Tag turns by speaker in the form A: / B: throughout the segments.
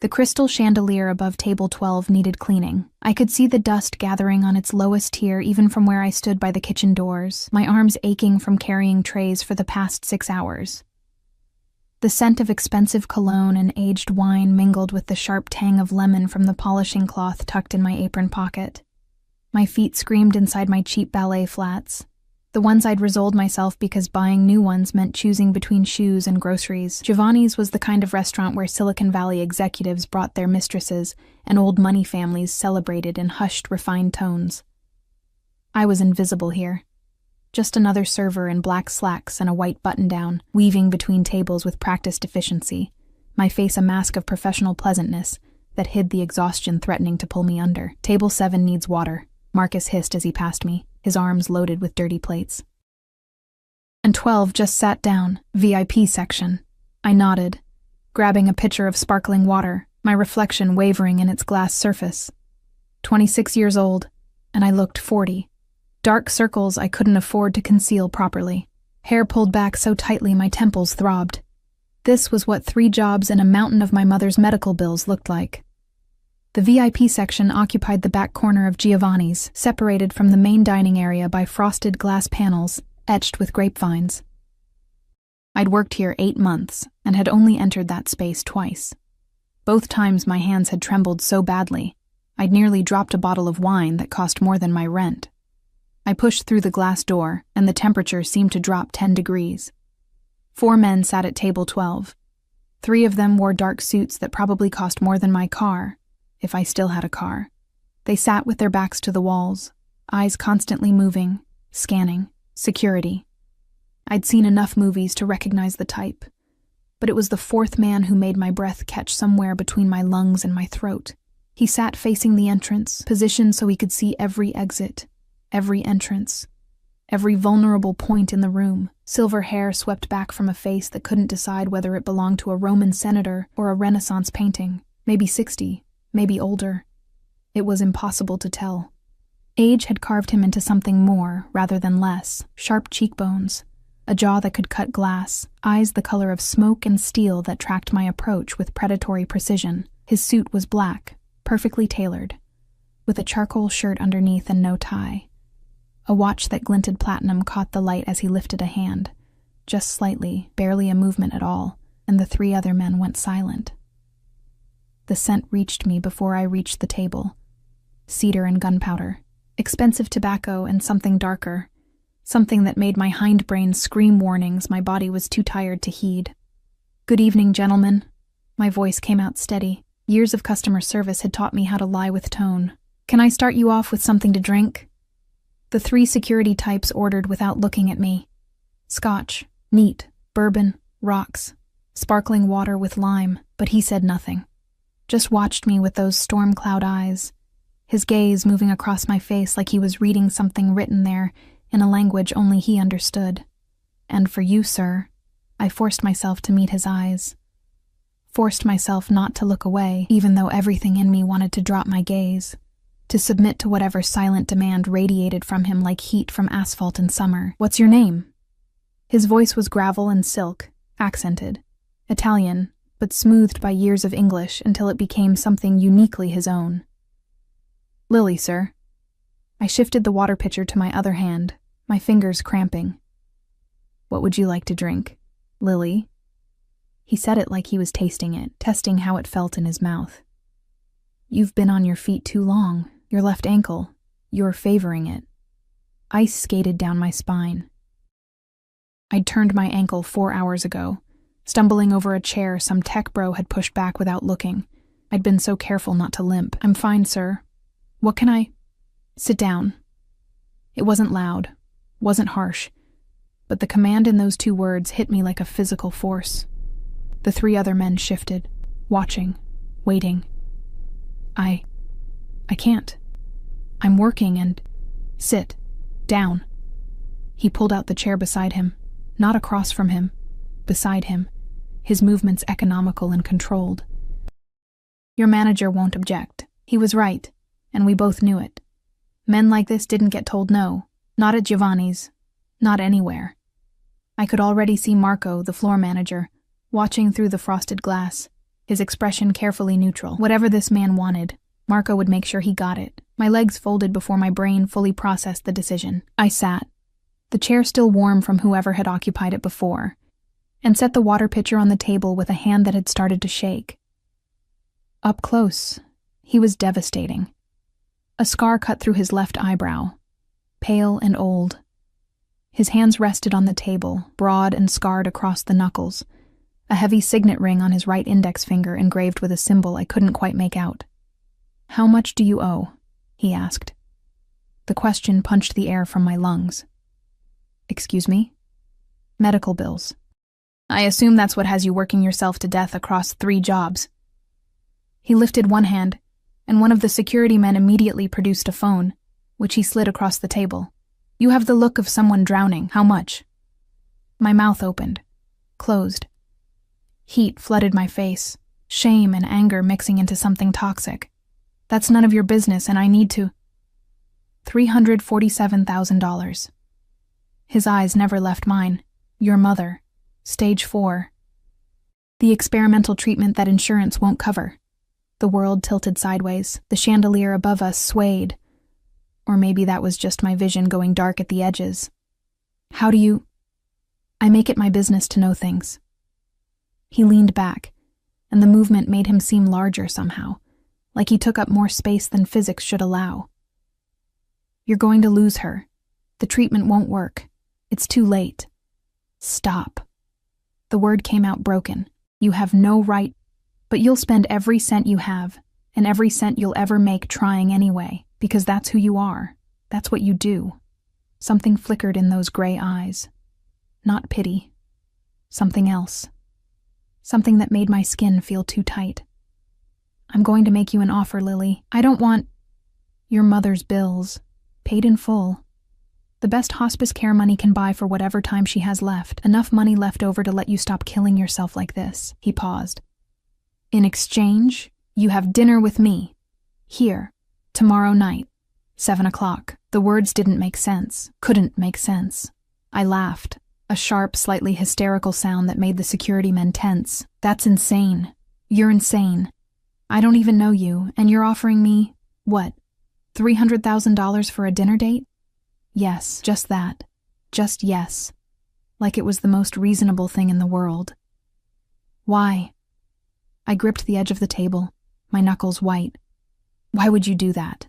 A: The crystal chandelier above table 12 needed cleaning. I could see the dust gathering on its lowest tier even from where I stood by the kitchen doors, my arms aching from carrying trays for the past 6 hours. The scent of expensive cologne and aged wine mingled with the sharp tang of lemon from the polishing cloth tucked in my apron pocket. My feet screamed inside my cheap ballet flats, the ones I'd resoled myself because buying new ones meant choosing between shoes and groceries. Giovanni's was the kind of restaurant where Silicon Valley executives brought their mistresses and old money families celebrated in hushed, refined tones. I was invisible here. Just another server in black slacks and a white button-down, weaving between tables with practiced efficiency, my face a mask of professional pleasantness that hid the exhaustion threatening to pull me under. Table 7 needs water, Marcus hissed as he passed me, his arms loaded with dirty plates. And 12 just sat down, VIP section. I nodded, grabbing a pitcher of sparkling water, my reflection wavering in its glass surface. 26 years old, and I looked 40. Dark circles I couldn't afford to conceal properly. Hair pulled back so tightly my temples throbbed. This was what 3 jobs and a mountain of my mother's medical bills looked like. The VIP section occupied the back corner of Giovanni's, separated from the main dining area by frosted glass panels, etched with grapevines. I'd worked here 8 months, and had only entered that space twice. Both times my hands had trembled so badly, I'd nearly dropped a bottle of wine that cost more than my rent. I pushed through the glass door, and the temperature seemed to drop 10 degrees. 4 men sat at table 12. 3 of them wore dark suits that probably cost more than my car, if I still had a car. They sat with their backs to the walls, eyes constantly moving, scanning, security. I'd seen enough movies to recognize the type, but it was the 4th man who made my breath catch somewhere between my lungs and my throat. He sat facing the entrance, positioned so he could see every exit, every entrance, every vulnerable point in the room. Silver hair swept back from a face that couldn't decide whether it belonged to a Roman senator or a Renaissance painting, maybe 60. Maybe older. It was impossible to tell. Age had carved him into something more rather than less. Sharp cheekbones, a jaw that could cut glass, eyes the color of smoke and steel that tracked my approach with predatory precision. His suit was black, perfectly tailored, with a charcoal shirt underneath and no tie. A watch that glinted platinum caught the light as he lifted a hand, just slightly, barely a movement at all, and the 3 other men went silent. The scent reached me before I reached the table. Cedar and gunpowder, expensive tobacco and something darker, something that made my hindbrain scream warnings my body was too tired to heed. "Good evening, gentlemen." My voice came out steady. Years of customer service had taught me how to lie with tone. "Can I start you off with something to drink?" The 3 security types ordered without looking at me. Scotch, neat, bourbon, rocks, sparkling water with lime, but he said nothing. Just watched me with those storm cloud eyes, his gaze moving across my face like he was reading something written there in a language only he understood. "And for you, sir," I forced myself to meet his eyes. Forced myself not to look away, even though everything in me wanted to drop my gaze, to submit to whatever silent demand radiated from him like heat from asphalt in summer. "What's your name?" His voice was gravel and silk, accented, Italian, but smoothed by years of English until it became something uniquely his own. "Lily, sir." I shifted the water pitcher to my other hand, my fingers cramping. "What would you like to drink, Lily?" He said it like he was tasting it, testing how it felt in his mouth. "You've been on your feet too long. Your left ankle. You're favoring it." Ice skated down my spine. I'd turned my ankle 4 hours ago, stumbling over a chair some tech bro had pushed back without looking. I'd been so careful not to limp. "I'm fine, sir. What can I—" "Sit down." It wasn't loud, wasn't harsh, but the command in those 2 words hit me like a physical force. The 3 other men shifted, watching, waiting. I can't. I'm working and— "Sit. Down." He pulled out the chair beside him, not across from him, beside him, his movements economical and controlled. "Your manager won't object. He was right, and we both knew it. Men like this didn't get told no, not at Giovanni's, not anywhere." I could already see Marco, the floor manager, watching through the frosted glass, his expression carefully neutral. Whatever this man wanted, Marco would make sure he got it. My legs folded before my brain fully processed the decision. I sat, the chair still warm from whoever had occupied it before, and set the water pitcher on the table with a hand that had started to shake. Up close, he was devastating. A scar cut through his left eyebrow, pale and old. His hands rested on the table, broad and scarred across the knuckles, a heavy signet ring on his right index finger engraved with a symbol I couldn't quite make out. "How much do you owe?" he asked. The question punched the air from my lungs. "Excuse me?" "Medical bills." "I assume that's what has you working yourself to death across 3 jobs." He lifted one hand, and one of the security men immediately produced a phone, which he slid across the table. "You have the look of someone drowning. How much?" My mouth opened, closed. Heat flooded my face, shame and anger mixing into something toxic. "That's none of your business, and I need to—" $347,000. His eyes never left mine. "Your mother. Stage 4. The experimental treatment that insurance won't cover." The world tilted sideways. The chandelier above us swayed. Or maybe that was just my vision going dark at the edges. "How do you—" "I make it my business to know things." He leaned back, and the movement made him seem larger somehow, like he took up more space than physics should allow. "You're going to lose her. The treatment won't work. It's too late." "Stop." The word came out broken. "You have no right, but you'll spend every cent you have, and every cent you'll ever make trying anyway, because that's who you are. That's what you do." Something flickered in those gray eyes. Not pity. Something else. Something that made my skin feel too tight. "I'm going to make you an offer, Lily. I don't want—" "Your mother's bills. Paid in full. The best hospice care money can buy for whatever time she has left. Enough money left over to let you stop killing yourself like this." He paused. "In exchange, you have dinner with me. Here. Tomorrow night. 7 o'clock. The words didn't make sense. Couldn't make sense. I laughed. A sharp, slightly hysterical sound that made the security men tense. "That's insane. You're insane. I don't even know you, and you're offering me, what, $300,000 for a dinner date?" Yes, just that. Just yes. Like it was the most reasonable thing in the world. "Why?" I gripped the edge of the table, my knuckles white. "Why would you do that?"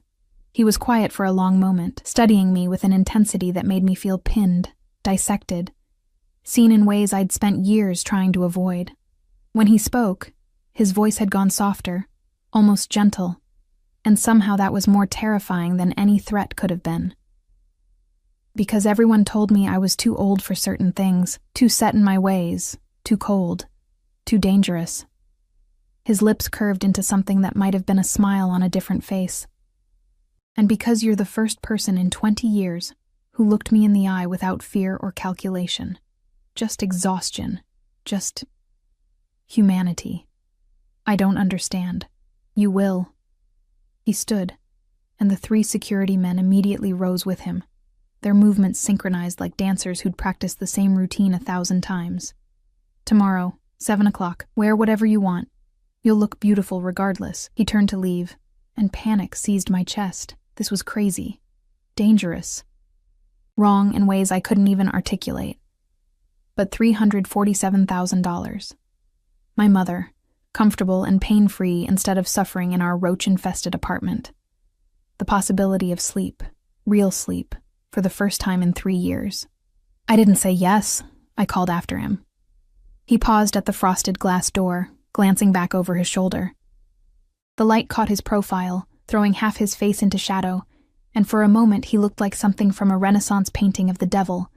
A: He was quiet for a long moment, studying me with an intensity that made me feel pinned, dissected, seen in ways I'd spent years trying to avoid. When he spoke, his voice had gone softer, almost gentle, and somehow that was more terrifying than any threat could have been. "Because everyone told me I was too old for certain things, too set in my ways, too cold, too dangerous." His lips curved into something that might have been a smile on a different face. "And because you're the first person in 20 years who looked me in the eye without fear or calculation. Just exhaustion. Just humanity. I don't understand. You will." He stood, and the 3 security men immediately rose with him, their movements synchronized like dancers who'd practiced the same routine 1,000 times. "Tomorrow, 7 o'clock, wear whatever you want. You'll look beautiful regardless." He turned to leave, and panic seized my chest. This was crazy. Dangerous. Wrong in ways I couldn't even articulate. But $347,000. My mother, comfortable and pain-free instead of suffering in our roach-infested apartment. The possibility of sleep, real sleep, for the first time in 3 years. "I didn't say yes," I called after him. He paused at the frosted glass door, glancing back over his shoulder. The light caught his profile, throwing half his face into shadow, and for a moment he looked like something from a Renaissance painting of the devil,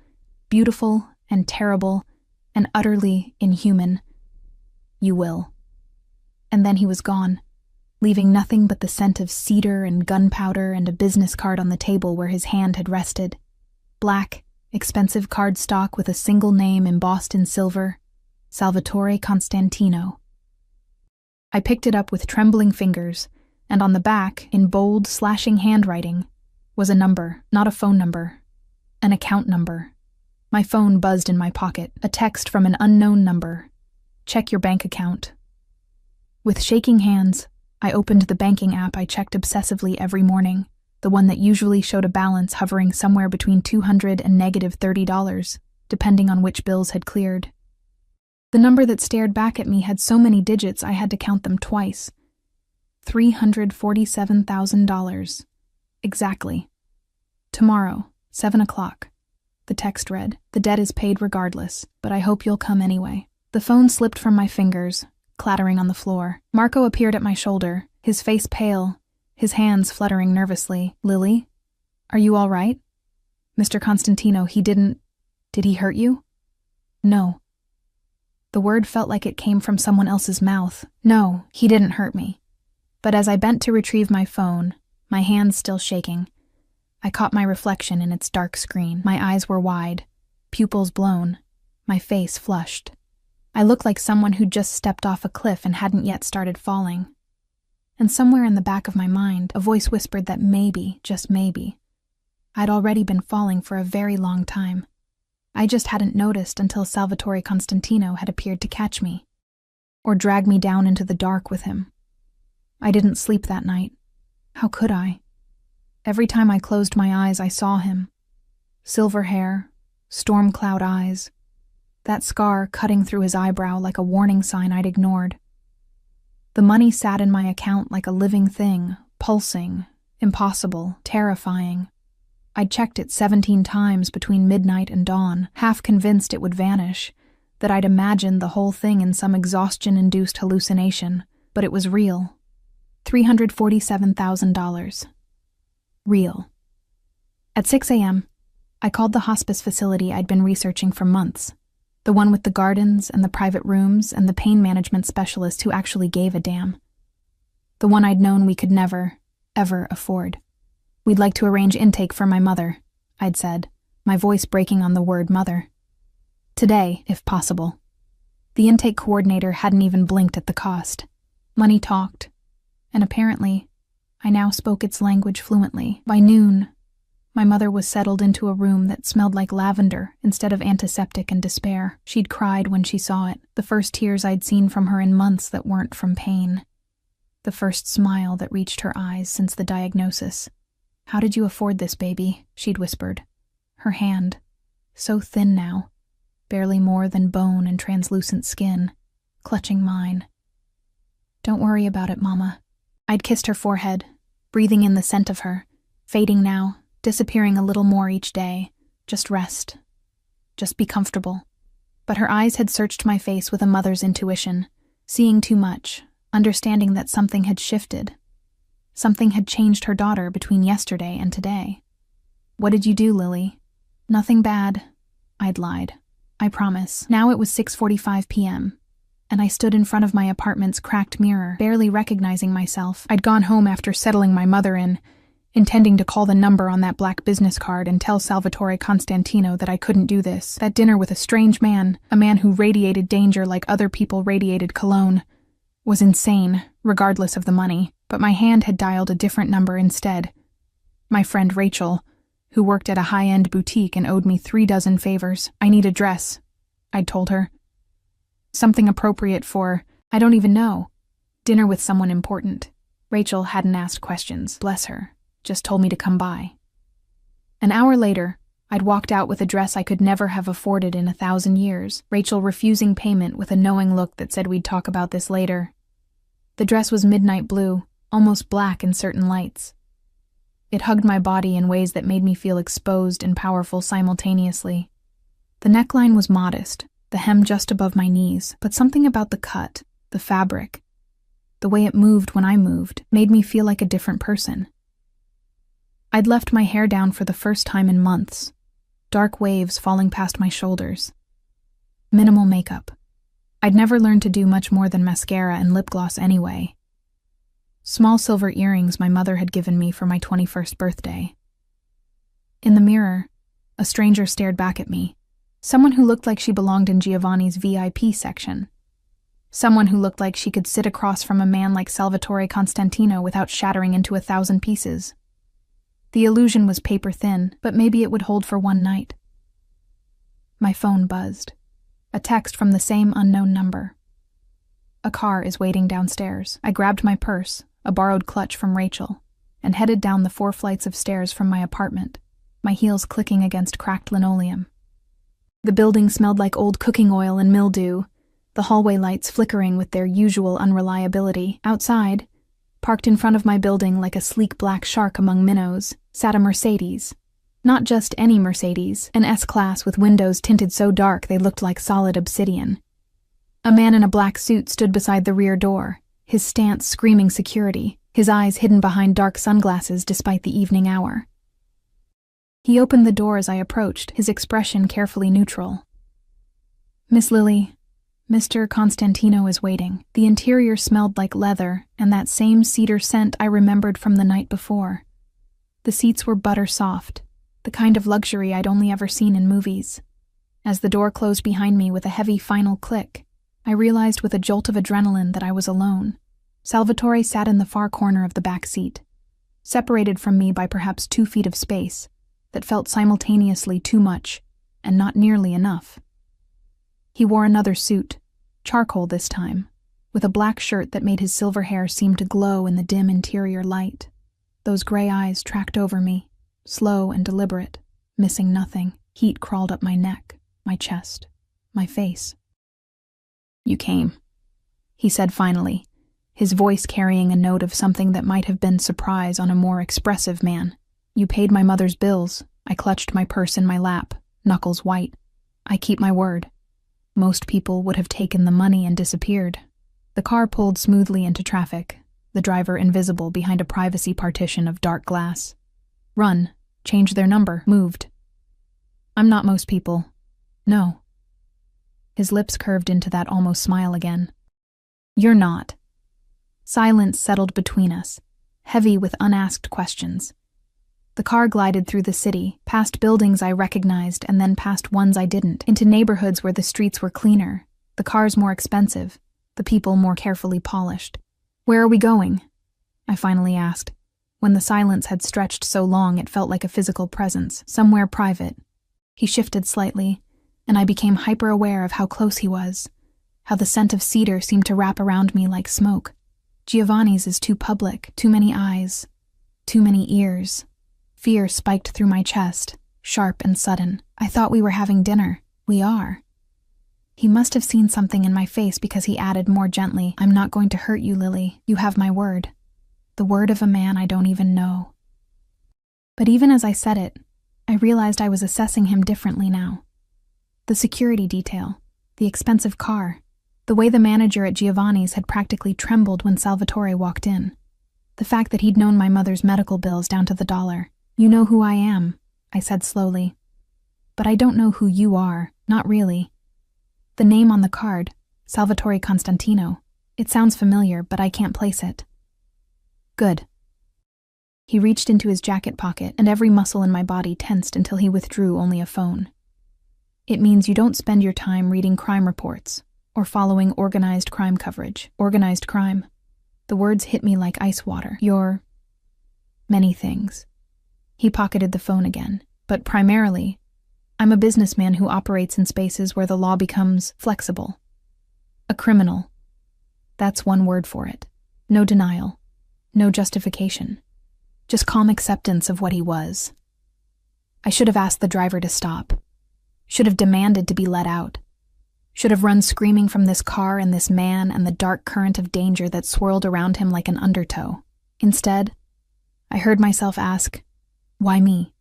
A: beautiful and terrible and utterly inhuman. "You will." And then he was gone, leaving nothing but the scent of cedar and gunpowder and a business card on the table where his hand had rested. Black, expensive cardstock with a single name embossed in silver, Salvatore Constantino. I picked it up with trembling fingers, and on the back, in bold, slashing handwriting, was a number, not a phone number, an account number. My phone buzzed in my pocket, a text from an unknown number. "Check your bank account." With shaking hands, I opened the banking app I checked obsessively every morning, the one that usually showed a balance hovering somewhere between $200 and -$30, depending on which bills had cleared. The number that stared back at me had so many digits I had to count them twice. $347,000. Exactly. Tomorrow, 7 o'clock. The text read, "The debt is paid regardless, but I hope you'll come anyway." The phone slipped from my fingers, clattering on the floor. Marco appeared at my shoulder, his face pale, his hands fluttering nervously. "Lily? Are you all right? Mr. Constantino, did he hurt you?" "No." The word felt like it came from someone else's mouth. "No, he didn't hurt me." But as I bent to retrieve my phone, my hands still shaking, I caught my reflection in its dark screen. My eyes were wide, pupils blown, my face flushed. I looked like someone who'd just stepped off a cliff and hadn't yet started falling. And somewhere in the back of my mind, a voice whispered that maybe, just maybe, I'd already been falling for a very long time. I just hadn't noticed until Salvatore Constantino had appeared to catch me, or drag me down into the dark with him. I didn't sleep that night. How could I? Every time I closed my eyes, I saw him. Silver hair, storm cloud eyes, that scar cutting through his eyebrow like a warning sign I'd ignored. The money sat in my account like a living thing, pulsing, impossible, terrifying. I'd checked it 17 times between midnight and dawn, half convinced it would vanish, that I'd imagined the whole thing in some exhaustion-induced hallucination, but it was real. $347,000. Real. At 6 a.m., I called the hospice facility I'd been researching for months, the one with the gardens and the private rooms and the pain management specialist who actually gave a damn. The one I'd known we could never, ever afford. "We'd like to arrange intake for my mother," I'd said, my voice breaking on the word mother. "Today, if possible." The intake coordinator hadn't even blinked at the cost. Money talked, and apparently, I now spoke its language fluently. By noon, my mother was settled into a room that smelled like lavender instead of antiseptic and despair. She'd cried when she saw it, the first tears I'd seen from her in months that weren't from pain. The first smile that reached her eyes since the diagnosis. "How did you afford this, baby?" she'd whispered. Her hand, so thin now, barely more than bone and translucent skin, clutching mine. "Don't worry about it, Mama." I'd kissed her forehead, breathing in the scent of her, fading now, disappearing a little more each day. Just rest. Just be comfortable. But her eyes had searched my face with a mother's intuition, seeing too much, understanding that something had shifted. Something had changed her daughter between yesterday and today. "What did you do, Lily?" "Nothing bad," I'd lied. "I promise." Now it was 6:45 p.m., and I stood in front of my apartment's cracked mirror, barely recognizing myself. I'd gone home after settling my mother in, intending to call the number on that black business card and tell Salvatore Constantino that I couldn't do this. That dinner with a strange man, a man who radiated danger like other people radiated cologne, was insane, regardless of the money. But my hand had dialed a different number instead. My friend Rachel, who worked at a high-end boutique and owed me 36 favors. "I need a dress," I'd told her. "Something appropriate for, I don't even know. Dinner with someone important." Rachel hadn't asked questions, bless her, just told me to come by. An hour later, I'd walked out with a dress I could never have afforded in 1,000 years, Rachel refusing payment with a knowing look that said we'd talk about this later. The dress was midnight blue, almost black in certain lights. It hugged my body in ways that made me feel exposed and powerful simultaneously. The neckline was modest, the hem just above my knees, but something about the cut, the fabric, the way it moved when I moved, made me feel like a different person. I'd left my hair down for the first time in months, dark waves falling past my shoulders. Minimal makeup. I'd never learned to do much more than mascara and lip gloss anyway. Small silver earrings my mother had given me for my 21st birthday. In the mirror, a stranger stared back at me. Someone who looked like she belonged in Giovanni's VIP section. Someone who looked like she could sit across from a man like Salvatore Constantino without shattering into 1,000 pieces. The illusion was paper thin, but maybe it would hold for one night. My phone buzzed. A text from the same unknown number. A car is waiting downstairs. I grabbed my purse, a borrowed clutch from Rachel, and headed down the 4 flights of stairs from my apartment, my heels clicking against cracked linoleum. The building smelled like old cooking oil and mildew, the hallway lights flickering with their usual unreliability. Outside, parked in front of my building like a sleek black shark among minnows, sat a Mercedes. Not just any Mercedes, an S-Class with windows tinted so dark they looked like solid obsidian. A man in a black suit stood beside the rear door, his stance screaming security, his eyes hidden behind dark sunglasses despite the evening hour. He opened the door as I approached, his expression carefully neutral. "Miss Lily, Mr. Constantino is waiting." The interior smelled like leather and that same cedar scent I remembered from the night before. The seats were butter soft, the kind of luxury I'd only ever seen in movies. As the door closed behind me with a heavy final click, I realized with a jolt of adrenaline that I was alone. Salvatore sat in the far corner of the back seat, separated from me by perhaps 2 feet of space that felt simultaneously too much and not nearly enough. He wore another suit, charcoal this time, with a black shirt that made his silver hair seem to glow in the dim interior light. Those gray eyes tracked over me, slow and deliberate, missing nothing. Heat crawled up my neck, my chest, my face. "You came," he said finally, his voice carrying a note of something that might have been surprise on a more expressive man. "You paid my mother's bills." I clutched my purse in my lap, knuckles white. "I keep my word. Most people would have taken the money and disappeared." The car pulled smoothly into traffic, the driver invisible behind a privacy partition of dark glass. "Run, change their number, moved." "I'm not most people. No." His lips curved into that almost smile again. "You're not." Silence settled between us, heavy with unasked questions. The car glided through the city, past buildings I recognized and then past ones I didn't, into neighborhoods where the streets were cleaner, the cars more expensive, the people more carefully polished. "Where are we going?" I finally asked. When the silence had stretched so long it felt like a physical presence, somewhere private. He shifted slightly, and I became hyper-aware of how close he was, how the scent of cedar seemed to wrap around me like smoke. Giovanni's is too public, too many eyes, too many ears. Fear spiked through my chest, sharp and sudden. "I thought we were having dinner." "We are." He must have seen something in my face because he added more gently, "I'm not going to hurt you, Lily. You have my word. The word of a man I don't even know." But even as I said it, I realized I was assessing him differently now. The security detail, the expensive car, the way the manager at Giovanni's had practically trembled when Salvatore walked in. The fact that he'd known my mother's medical bills down to the dollar. "You know who I am," I said slowly. "But I don't know who you are, not really. The name on the card, Salvatore Constantino, it sounds familiar, but I can't place it." "Good." He reached into his jacket pocket, and every muscle in my body tensed until he withdrew only a phone. "It means you don't spend your time reading crime reports or following organized crime coverage. Organized crime." The words hit me like ice water. "You're many things." He pocketed the phone again. "But primarily, I'm a businessman who operates in spaces where the law becomes flexible. A criminal. That's one word for it. No denial. No justification. Just calm acceptance of what he was. I should have asked the driver to stop. Should have demanded to be let out. Should have run screaming from this car and this man and the dark current of danger that swirled around him like an undertow. Instead, I heard myself ask, "Why me?"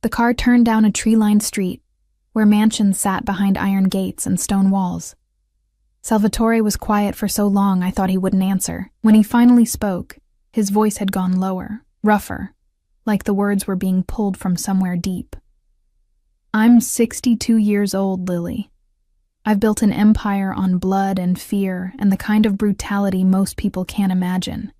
A: The car turned down a tree-lined street, where mansions sat behind iron gates and stone walls. Salvatore was quiet for so long I thought he wouldn't answer. When he finally spoke, his voice had gone lower, rougher, like the words were being pulled from somewhere deep. "I'm 62 years old, Lily. I've built an empire on blood and fear and the kind of brutality most people can't imagine.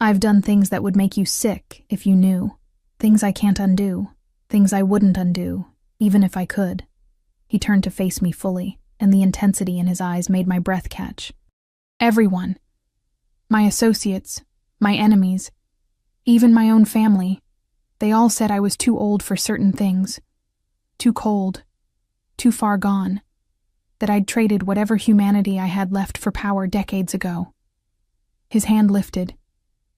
A: I've done things that would make you sick if you knew. Things I can't undo. Things I wouldn't undo, even if I could." He turned to face me fully, and the intensity in his eyes made my breath catch. "Everyone. My associates, my enemies, even my own family. They all said I was too old for certain things. Too cold. Too far gone. that I'd traded whatever humanity I had left for power decades ago. His hand lifted,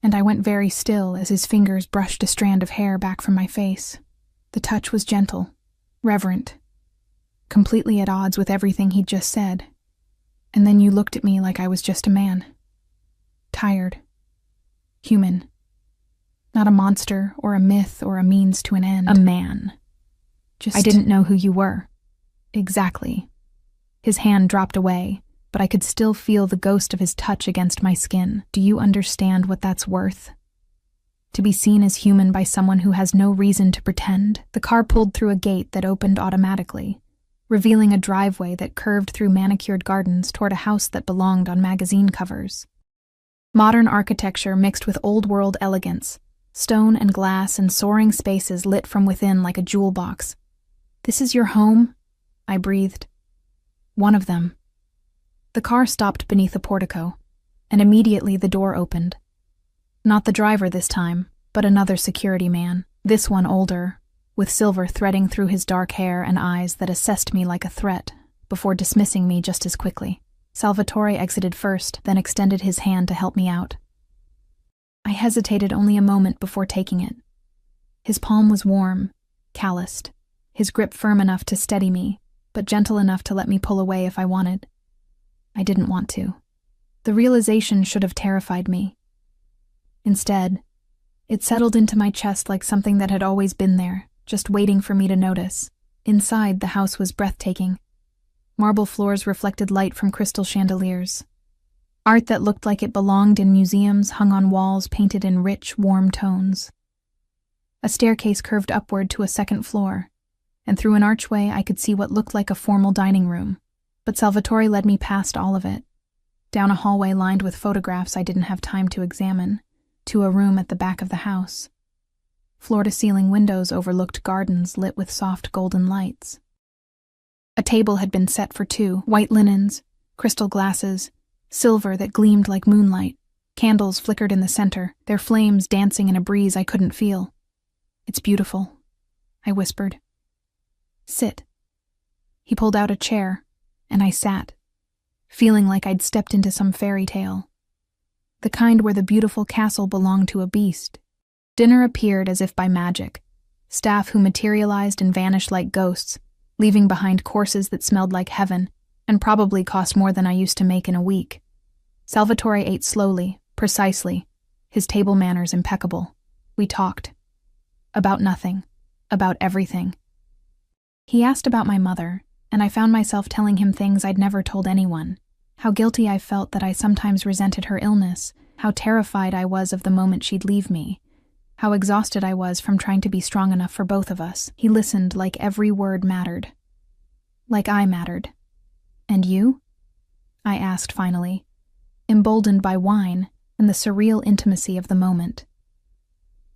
A: and I went very still as his fingers brushed a strand of hair back from my face. The touch was gentle, reverent, completely at odds with everything he'd just said. And then you looked at me like I was just a man. Tired. Human. Not a monster or a myth or a means to an end. A man. I didn't know who you were. Exactly. His hand dropped away, but I could still feel the ghost of his touch against my skin. Do you understand what that's worth? To be seen as human by someone who has no reason to pretend. The car pulled through a gate that opened automatically, revealing a driveway that curved through manicured gardens toward a house that belonged on magazine covers. Modern architecture mixed with old-world elegance, stone and glass and soaring spaces lit from within like a jewel box. "This is your home?" I breathed. "One of them." The car stopped beneath a portico, and immediately the door opened. Not the driver this time, but another security man, this one older, with silver threading through his dark hair and eyes that assessed me like a threat, before dismissing me just as quickly. Salvatore exited first, then extended his hand to help me out. I hesitated only a moment before taking it. His palm was warm, calloused, his grip firm enough to steady me, but gentle enough to let me pull away if I wanted. I didn't want to. The realization should have terrified me. Instead, it settled into my chest like something that had always been there, just waiting for me to notice. Inside, the house was breathtaking. Marble floors reflected light from crystal chandeliers. Art that looked like it belonged in museums hung on walls painted in rich, warm tones. A staircase curved upward to a second floor, and through an archway I could see what looked like a formal dining room, but Salvatore led me past all of it, down a hallway lined with photographs I didn't have time to examine, to a room at the back of the house. Floor-to-ceiling windows overlooked gardens lit with soft golden lights. A table had been set for two, white linens, crystal glasses, silver that gleamed like moonlight. Candles flickered in the center, their flames dancing in a breeze I couldn't feel. "It's beautiful," I whispered. "Sit." He pulled out a chair, and I sat, feeling like I'd stepped into some fairy tale. The kind where the beautiful castle belonged to a beast. Dinner appeared as if by magic, staff who materialized and vanished like ghosts, leaving behind courses that smelled like heaven and probably cost more than I used to make in a week. Salvatore ate slowly, precisely, his table manners impeccable. We talked. About nothing. About everything. He asked about my mother, and I found myself telling him things I'd never told anyone. How guilty I felt that I sometimes resented her illness, how terrified I was of the moment she'd leave me, how exhausted I was from trying to be strong enough for both of us. He listened like every word mattered. Like I mattered. "And you?" I asked finally, emboldened by wine and the surreal intimacy of the moment.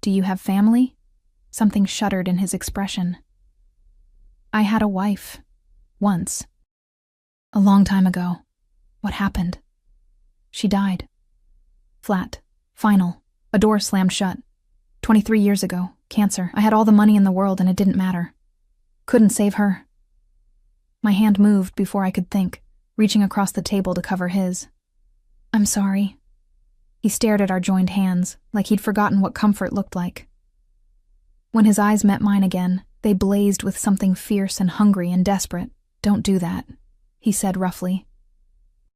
A: "Do you have family?" Something shuddered in his expression. "I had a wife. Once. A long time ago. What happened? She died. Flat. Final. A door slammed shut. 23 years ago. Cancer. I had all the money in the world and it didn't matter. Couldn't save her." My hand moved before I could think, reaching across the table to cover his. "I'm sorry." He stared at our joined hands, like he'd forgotten what comfort looked like. When his eyes met mine again, they blazed with something fierce and hungry and desperate. "Don't do that," he said roughly.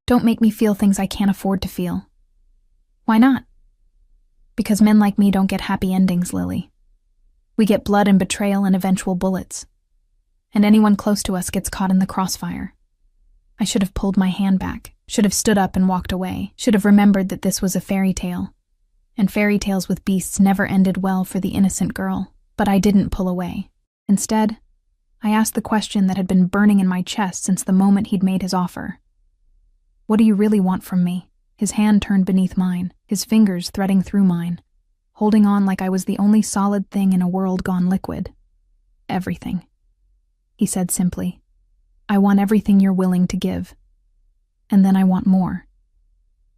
A: "Don't make me feel things I can't afford to feel." "Why not?" "Because men like me don't get happy endings, Lily. We get blood and betrayal and eventual bullets. And anyone close to us gets caught in the crossfire." I should have pulled my hand back, should have stood up and walked away, should have remembered that this was a fairy tale. And fairy tales with beasts never ended well for the innocent girl. But I didn't pull away. Instead, I asked the question that had been burning in my chest since the moment he'd made his offer. "What do you really want from me?" His hand turned beneath mine, his fingers threading through mine, holding on like I was the only solid thing in a world gone liquid. "Everything," he said simply. "I want everything you're willing to give. And then I want more.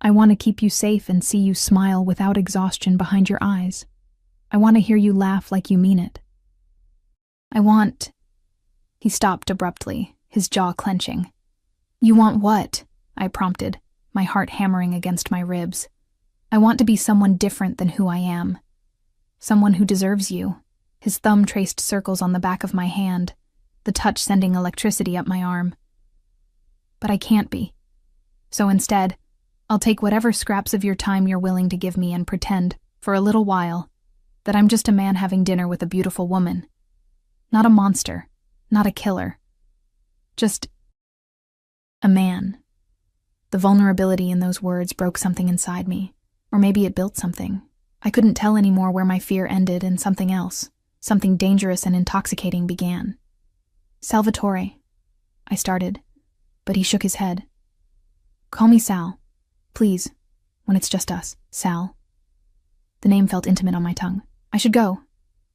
A: I want to keep you safe and see you smile without exhaustion behind your eyes. I want to hear you laugh like you mean it. I want..." He stopped abruptly, his jaw clenching. You want what? I prompted, my heart hammering against my ribs. I want to be someone different than who I am. Someone who deserves you. His thumb traced circles on the back of my hand, the touch sending electricity up my arm. But I can't be. So instead, I'll take whatever scraps of your time you're willing to give me and pretend, for a little while, that I'm just a man having dinner with a beautiful woman. Not a monster, not a killer. Just a man. The vulnerability in those words broke something inside me, or maybe it built something. I couldn't tell anymore where my fear ended and something else, something dangerous and intoxicating began. Salvatore, I started, but he shook his head. Call me Sal, please, when it's just us, Sal. The name felt intimate on my tongue. I should go.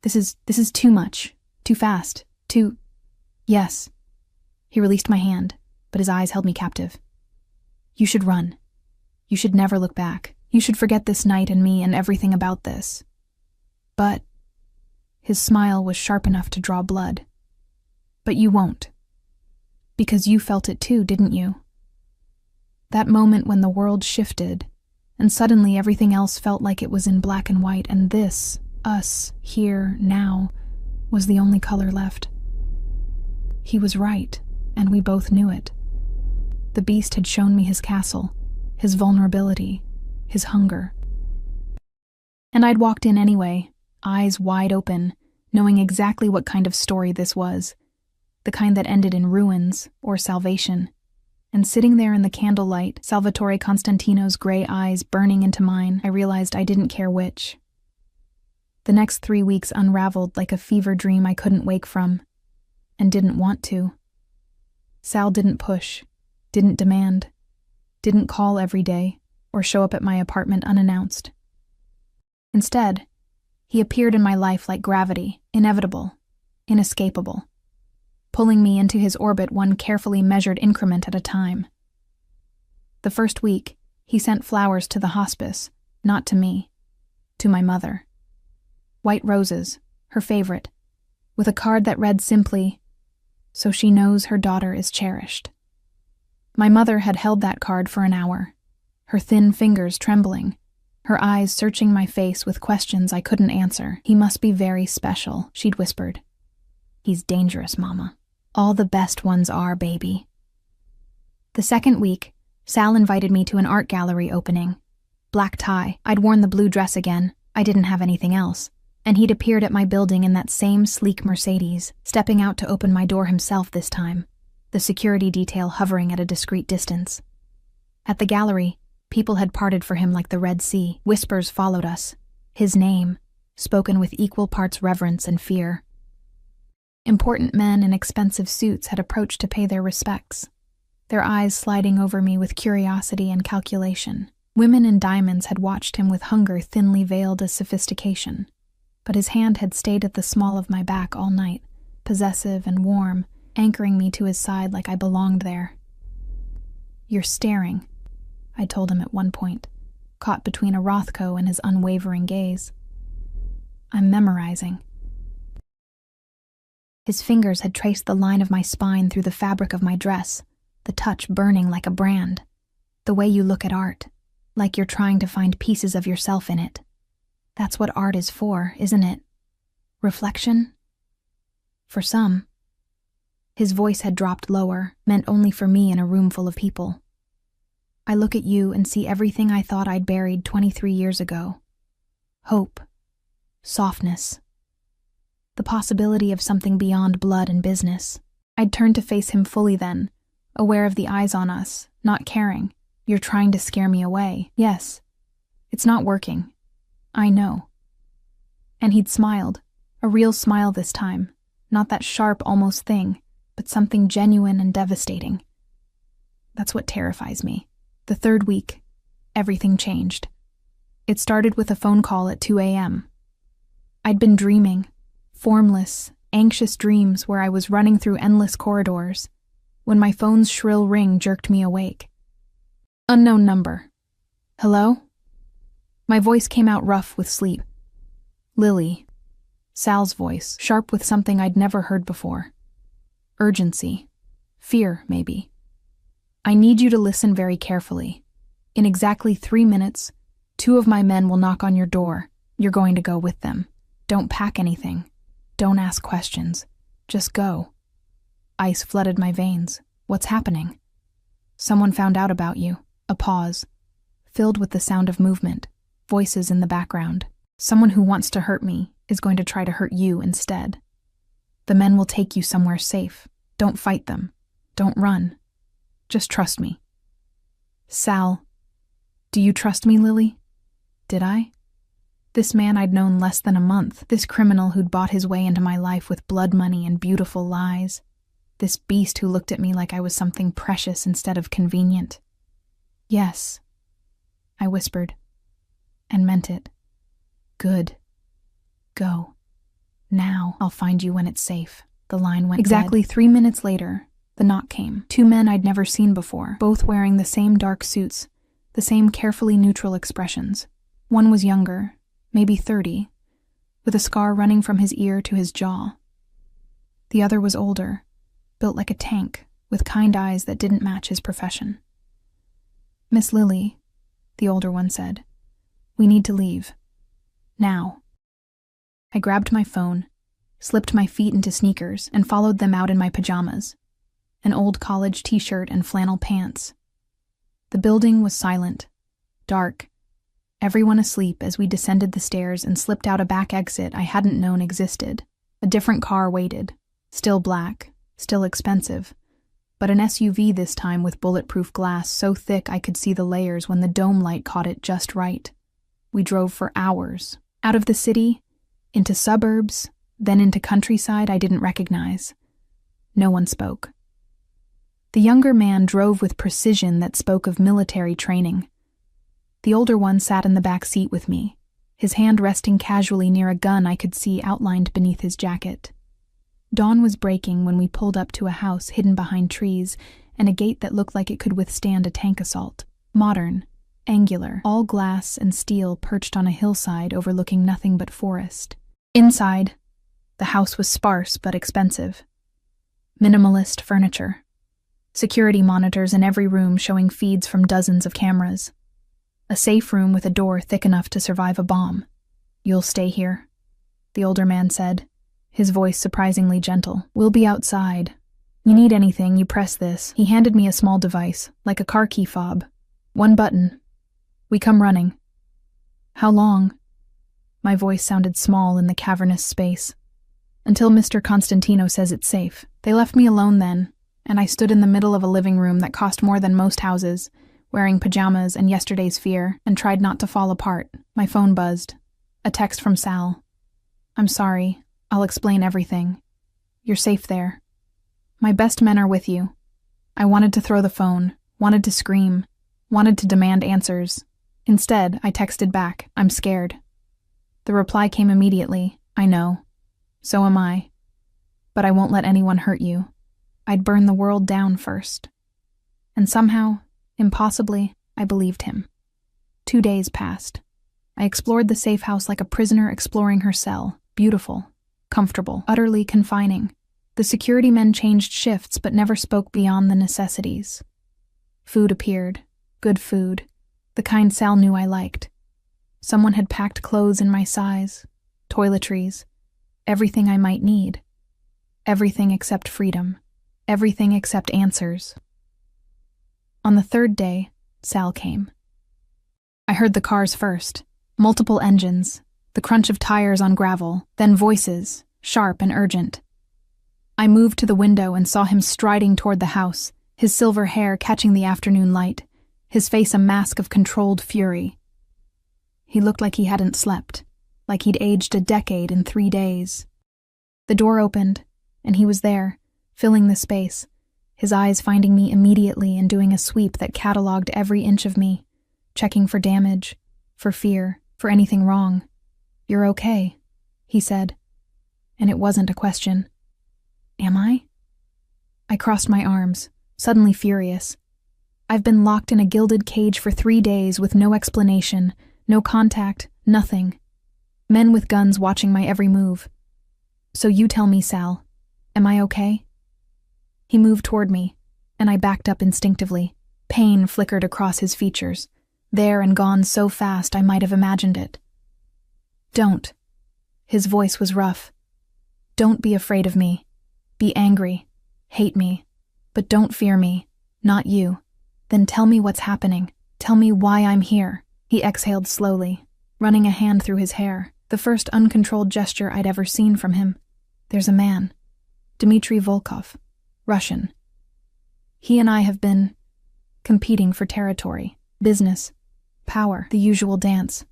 A: This is too much, too fast, too... Yes. He released my hand, but his eyes held me captive. You should run. You should never look back. You should forget this night and me and everything about this. But... His smile was sharp enough to draw blood. But you won't. Because you felt it too, didn't you? That moment when the world shifted, and suddenly everything else felt like it was in black and white, and this, us, here, now, was the only color left. He was right, and we both knew it. The beast had shown me his castle, his vulnerability, his hunger. And I'd walked in anyway, eyes wide open, knowing exactly what kind of story this was, the kind that ended in ruins or salvation. And sitting there in the candlelight, Salvatore Constantino's gray eyes burning into mine, I realized I didn't care which. The next 3 weeks unraveled like a fever dream I couldn't wake from, and didn't want to. Sal didn't push, didn't demand, didn't call every day, or show up at my apartment unannounced. Instead, he appeared in my life like gravity, inevitable, inescapable, pulling me into his orbit one carefully measured increment at a time. The first week, he sent flowers to the hospice, not to me, to my mother. White roses, her favorite, with a card that read simply, "So she knows her daughter is cherished." My mother had held that card for an hour, her thin fingers trembling, her eyes searching my face with questions I couldn't answer. "He must be very special," she'd whispered. "He's dangerous, Mama. All the best ones are, baby." The second week, Sal invited me to an art gallery opening. Black tie, I'd worn the blue dress again, I didn't have anything else, and he'd appeared at my building in that same sleek Mercedes, stepping out to open my door himself this time, the security detail hovering at a discreet distance. At the gallery, people had parted for him like the Red Sea. Whispers followed us, his name, spoken with equal parts reverence and fear. Important men in expensive suits had approached to pay their respects, their eyes sliding over me with curiosity and calculation. Women in diamonds had watched him with hunger thinly veiled as sophistication, but his hand had stayed at the small of my back all night, possessive and warm, anchoring me to his side like I belonged there. "You're staring," I told him at one point, caught between a Rothko and his unwavering gaze. "I'm memorizing." His fingers had traced the line of my spine through the fabric of my dress, the touch burning like a brand. The way you look at art, like you're trying to find pieces of yourself in it. That's what art is for, isn't it? Reflection? For some. His voice had dropped lower, meant only for me in a room full of people. I look at you and see everything I thought I'd buried 23 years ago. Hope. Softness. The possibility of something beyond blood and business. I'd turned to face him fully then, aware of the eyes on us, not caring. "You're trying to scare me away." "Yes. It's not working. I know." And he'd smiled, a real smile this time, not that sharp almost thing, but something genuine and devastating. That's what terrifies me. The third week, everything changed. It started with a phone call at 2 a.m. I'd been dreaming, formless, anxious dreams where I was running through endless corridors, when my phone's shrill ring jerked me awake. Unknown number. "Hello?" My voice came out rough with sleep. "Lily." Sal's voice, sharp with something I'd never heard before. Urgency. Fear, maybe. I need you to listen very carefully. In exactly 3 minutes, 2 of my men will knock on your door. You're going to go with them. Don't pack anything. Don't ask questions. Just go." Ice flooded my veins. What's happening? Someone found out about you. A pause, filled with the sound of movement, voices in the background. Someone who wants to hurt me is going to try to hurt you instead. The men will take you somewhere safe. Don't fight them. Don't run. Just trust me. Sal, do you trust me, Lily? Did I? This man I'd known less than a month, this criminal who'd bought his way into my life with blood money and beautiful lies, this beast who looked at me like I was something precious instead of convenient. Yes, I whispered, and meant it. Good. Go. Now I'll find you when it's safe. The line went exactly dead. 3 minutes later, the knock came. 2 men I'd never seen before, both wearing the same dark suits, the same carefully neutral expressions. One was younger, maybe 30, with a scar running from his ear to his jaw. The other was older, built like a tank, with kind eyes that didn't match his profession. "Miss Lily," the older one said, "we need to leave. Now." I grabbed my phone, slipped my feet into sneakers, and followed them out in my pajamas, an old college t-shirt and flannel pants. The building was silent, dark, everyone asleep as we descended the stairs and slipped out a back exit I hadn't known existed. A different car waited, still black, still expensive, but an SUV this time with bulletproof glass so thick I could see the layers when the dome light caught it just right. We drove for hours, out of the city, into suburbs, then into countryside I didn't recognize. No one spoke. The younger man drove with precision that spoke of military training. The older one sat in the back seat with me, his hand resting casually near a gun I could see outlined beneath his jacket. Dawn was breaking when we pulled up to a house hidden behind trees and a gate that looked like it could withstand a tank assault. Modern, angular, all glass and steel perched on a hillside overlooking nothing but forest. Inside, the house was sparse but expensive. Minimalist furniture. Security monitors in every room showing feeds from dozens of cameras. A safe room with a door thick enough to survive a bomb. "You'll stay here," the older man said, his voice surprisingly gentle. "We'll be outside. You need anything, you press this." He handed me a small device, like a car key fob. "One button. We come running." "How long?" My voice sounded small in the cavernous space. "Until Mr. Constantino says it's safe." They left me alone then, and I stood in the middle of a living room that cost more than most houses, wearing pajamas and yesterday's fear, and tried not to fall apart. My phone buzzed. A text from Sal. "I'm sorry. I'll explain everything. You're safe there. My best men are with you." I wanted to throw the phone, wanted to scream, wanted to demand answers. Instead, I texted back, "I'm scared." The reply came immediately, "I know. So am I. But I won't let anyone hurt you. I'd burn the world down first." And somehow, impossibly, I believed him. 2 days passed. I explored the safe house like a prisoner exploring her cell. Beautiful, comfortable, utterly confining. The security men changed shifts but never spoke beyond the necessities. Food appeared. Good food. The kind Sal knew I liked. Someone had packed clothes in my size. Toiletries. Everything I might need. Everything except freedom. Everything except answers. On the 3rd day, Sal came. I heard the cars first. Multiple engines, the crunch of tires on gravel, then voices, sharp and urgent. I moved to the window and saw him striding toward the house, his silver hair catching the afternoon light, his face a mask of controlled fury. He looked like he hadn't slept, like he'd aged a decade in 3 days. The door opened, and he was there, filling the space, his eyes finding me immediately and doing a sweep that cataloged every inch of me, checking for damage, for fear, for anything wrong. "You're okay," he said. And it wasn't a question. Am I? I crossed my arms, suddenly furious. I've been locked in a gilded cage for 3 days with no explanation, no contact, nothing. Men with guns watching my every move. So you tell me, Sal, am I okay? He moved toward me, and I backed up instinctively. Pain flickered across his features, there and gone so fast I might have imagined it. Don't. His voice was rough. Don't be afraid of me. Be angry. Hate me. But don't fear me. Not you. Then tell me what's happening. Tell me why I'm here. He exhaled slowly, running a hand through his hair, the first uncontrolled gesture I'd ever seen from him. There's a man. Dmitry Volkov. Russian. He and I have been competing for territory, business, power, the usual dance.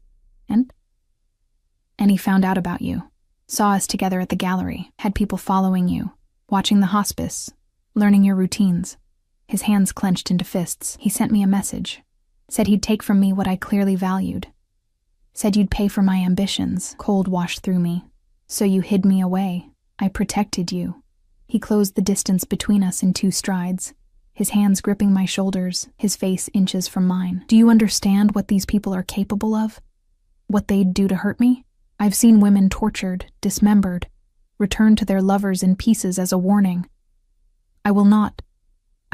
A: And he found out about you. Saw us together at the gallery, had people following you, watching the hospice, learning your routines. His hands clenched into fists. He sent me a message. Said he'd take from me what I clearly valued. Said you'd pay for my ambitions. Cold washed through me. So you hid me away. I protected you. He closed the distance between us in 2 strides, his hands gripping my shoulders, his face inches from mine. Do you understand what these people are capable of? What they'd do to hurt me? I've seen women tortured, dismembered, returned to their lovers in pieces as a warning. I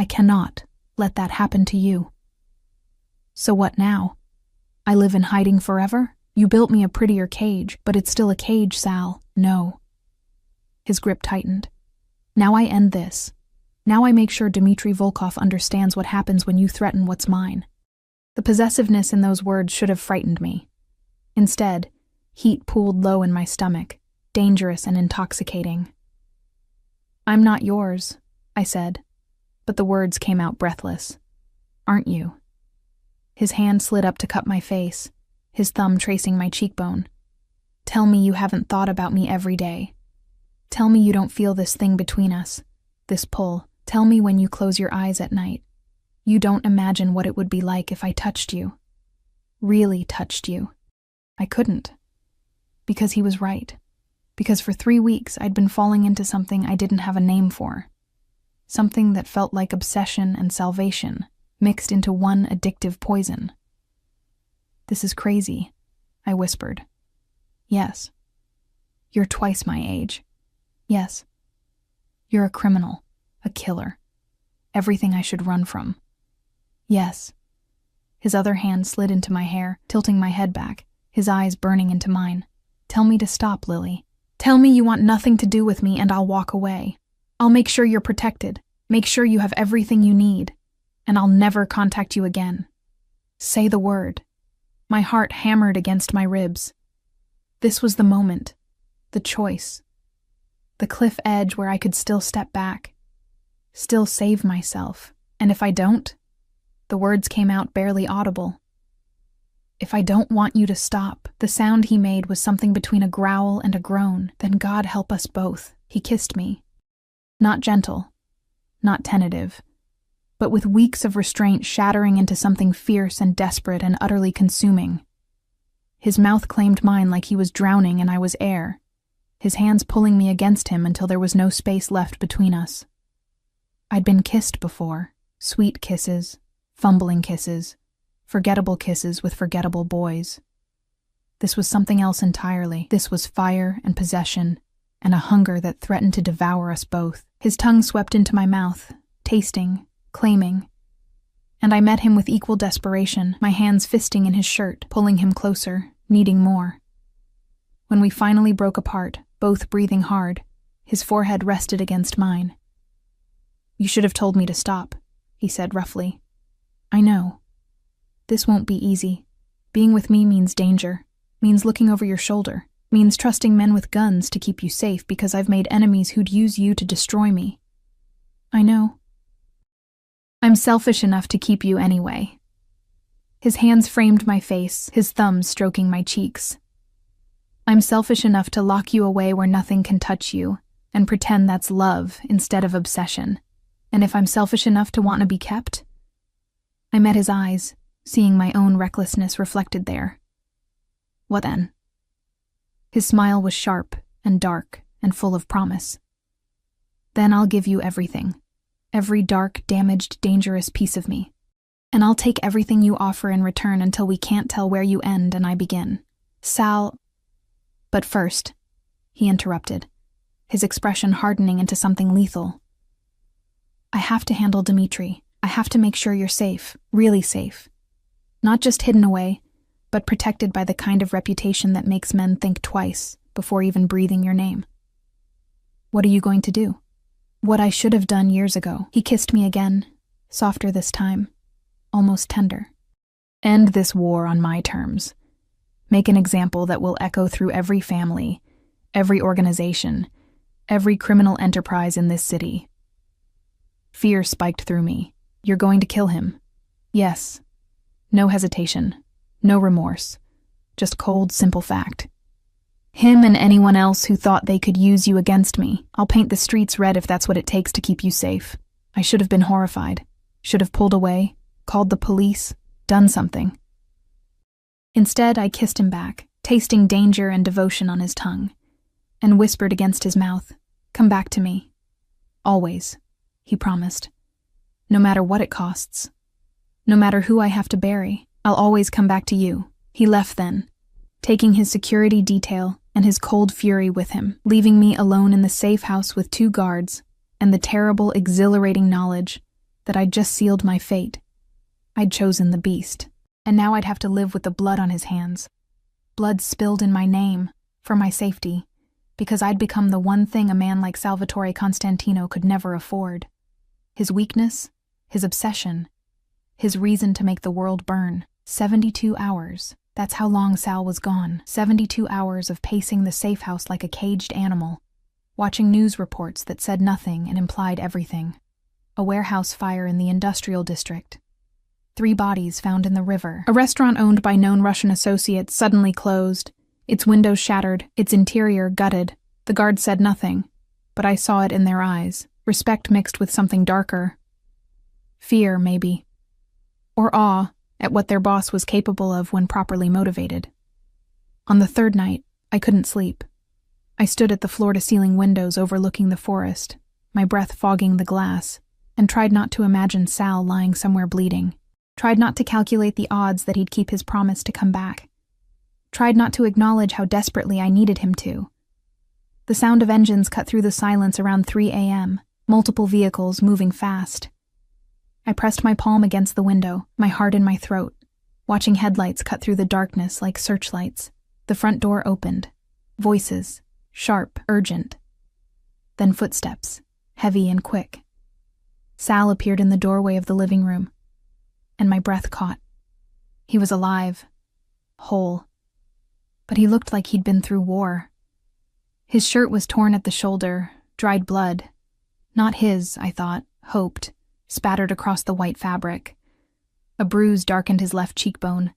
A: cannot let that happen to you. So what now? I live in hiding forever? You built me a prettier cage, but it's still a cage, Sal. No. His grip tightened. Now I end this. Now I make sure Dmitry Volkov understands what happens when you threaten what's mine. The possessiveness in those words should have frightened me. Instead, heat pooled low in my stomach, dangerous and intoxicating. I'm not yours, I said, but the words came out breathless. Aren't you? His hand slid up to cup my face, his thumb tracing my cheekbone. Tell me you haven't thought about me every day. Tell me you don't feel this thing between us, this pull. Tell me when you close your eyes at night. You don't imagine what it would be like if I touched you. Really touched you. I couldn't. Because he was right. Because for 3 weeks I'd been falling into something I didn't have a name for. Something that felt like obsession and salvation, mixed into one addictive poison. This is crazy, I whispered. Yes. You're twice my age. Yes. You're a criminal, a killer. Everything I should run from. Yes. His other hand slid into my hair, tilting my head back, his eyes burning into mine. Tell me to stop, Lily. Tell me you want nothing to do with me and I'll walk away. I'll make sure you're protected, make sure you have everything you need, and I'll never contact you again. Say the word. My heart hammered against my ribs. This was the moment, the choice. The cliff edge where I could still step back, still save myself. And if I don't, the words came out barely audible. If I don't want you to stop, the sound he made was something between a growl and a groan. Then God help us both. He kissed me. Not gentle, not tentative, but with weeks of restraint shattering into something fierce and desperate and utterly consuming. His mouth claimed mine like he was drowning and I was air, his hands pulling me against him until there was no space left between us. I'd been kissed before, sweet kisses, fumbling kisses, forgettable kisses with forgettable boys. This was something else entirely. This was fire and possession, and a hunger that threatened to devour us both. His tongue swept into my mouth, tasting, claiming, and I met him with equal desperation, my hands fisting in his shirt, pulling him closer, needing more. When we finally broke apart, both breathing hard, his forehead rested against mine. You should have told me to stop, he said roughly. I know. This won't be easy. Being with me means danger, means looking over your shoulder, means trusting men with guns to keep you safe because I've made enemies who'd use you to destroy me. I know. I'm selfish enough to keep you anyway. His hands framed my face, his thumbs stroking my cheeks. I'm selfish enough to lock you away where nothing can touch you, and pretend that's love instead of obsession. And if I'm selfish enough to want to be kept? I met his eyes, seeing my own recklessness reflected there. What then? His smile was sharp and dark and full of promise. Then I'll give you everything. Every dark, damaged, dangerous piece of me. And I'll take everything you offer in return until we can't tell where you end and I begin. Sal... But first, he interrupted, his expression hardening into something lethal. I have to handle Dmitry. I have to make sure you're safe, really safe. Not just hidden away, but protected by the kind of reputation that makes men think twice before even breathing your name. What are you going to do? What I should have done years ago. He kissed me again, softer this time, almost tender. End this war on my terms. Make an example that will echo through every family, every organization, every criminal enterprise in this city. Fear spiked through me. You're going to kill him. Yes. No hesitation. No remorse. Just cold, simple fact. Him and anyone else who thought they could use you against me. I'll paint the streets red if that's what it takes to keep you safe. I should have been horrified. Should have pulled away, called the police, done something. Instead, I kissed him back, tasting danger and devotion on his tongue, and whispered against his mouth, "Come back to me. Always," he promised. "No matter what it costs. No matter who I have to bury, I'll always come back to you." He left then, taking his security detail and his cold fury with him, leaving me alone in the safe house with 2 guards and the terrible, exhilarating knowledge that I'd just sealed my fate. I'd chosen the beast, and now I'd have to live with the blood on his hands. Blood spilled in my name, for my safety, because I'd become the one thing a man like Salvatore Constantino could never afford. His weakness, his obsession, his reason to make the world burn. 72 hours. That's how long Sal was gone. 72 hours of pacing the safe house like a caged animal, watching news reports that said nothing and implied everything. A warehouse fire in the industrial district. 3 bodies found in the river. A restaurant owned by known Russian associates suddenly closed, its windows shattered, its interior gutted. The guards said nothing, but I saw it in their eyes, respect mixed with something darker. Fear, maybe. Or awe at what their boss was capable of when properly motivated. On the 3rd night, I couldn't sleep. I stood at the floor-to-ceiling windows overlooking the forest, my breath fogging the glass, and tried not to imagine Sal lying somewhere bleeding. Tried not to calculate the odds that he'd keep his promise to come back. Tried not to acknowledge how desperately I needed him to. The sound of engines cut through the silence around 3 a.m., multiple vehicles moving fast. I pressed my palm against the window, my heart in my throat, watching headlights cut through the darkness like searchlights. The front door opened. Voices, sharp, urgent. Then footsteps, heavy and quick. Sal appeared in the doorway of the living room, and my breath caught. He was alive, whole, but he looked like he'd been through war. His shirt was torn at the shoulder, dried blood. Not his, I thought, hoped, spattered across the white fabric. A bruise darkened his left cheekbone.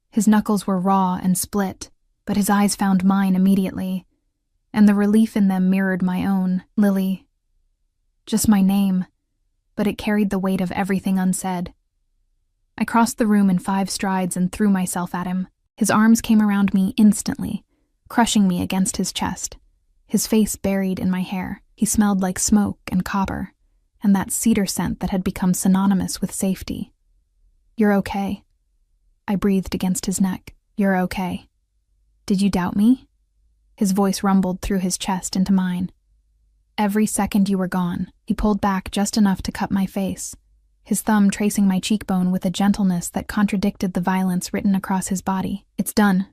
A: His knuckles were raw and split, but his eyes found mine immediately, and the relief in them mirrored my own. Lily. Just my name, but it carried the weight of everything unsaid. I crossed the room in 5 strides and threw myself at him. His arms came around me instantly, crushing me against his chest, his face buried in my hair. He smelled like smoke and copper, and that cedar scent that had become synonymous with safety. "You're okay." I breathed against his neck. "You're okay. Did you doubt me?" His voice rumbled through his chest into mine. "Every second you were gone." He pulled back just enough to cut my face, his thumb tracing my cheekbone with a gentleness that contradicted the violence written across his body. "It's done.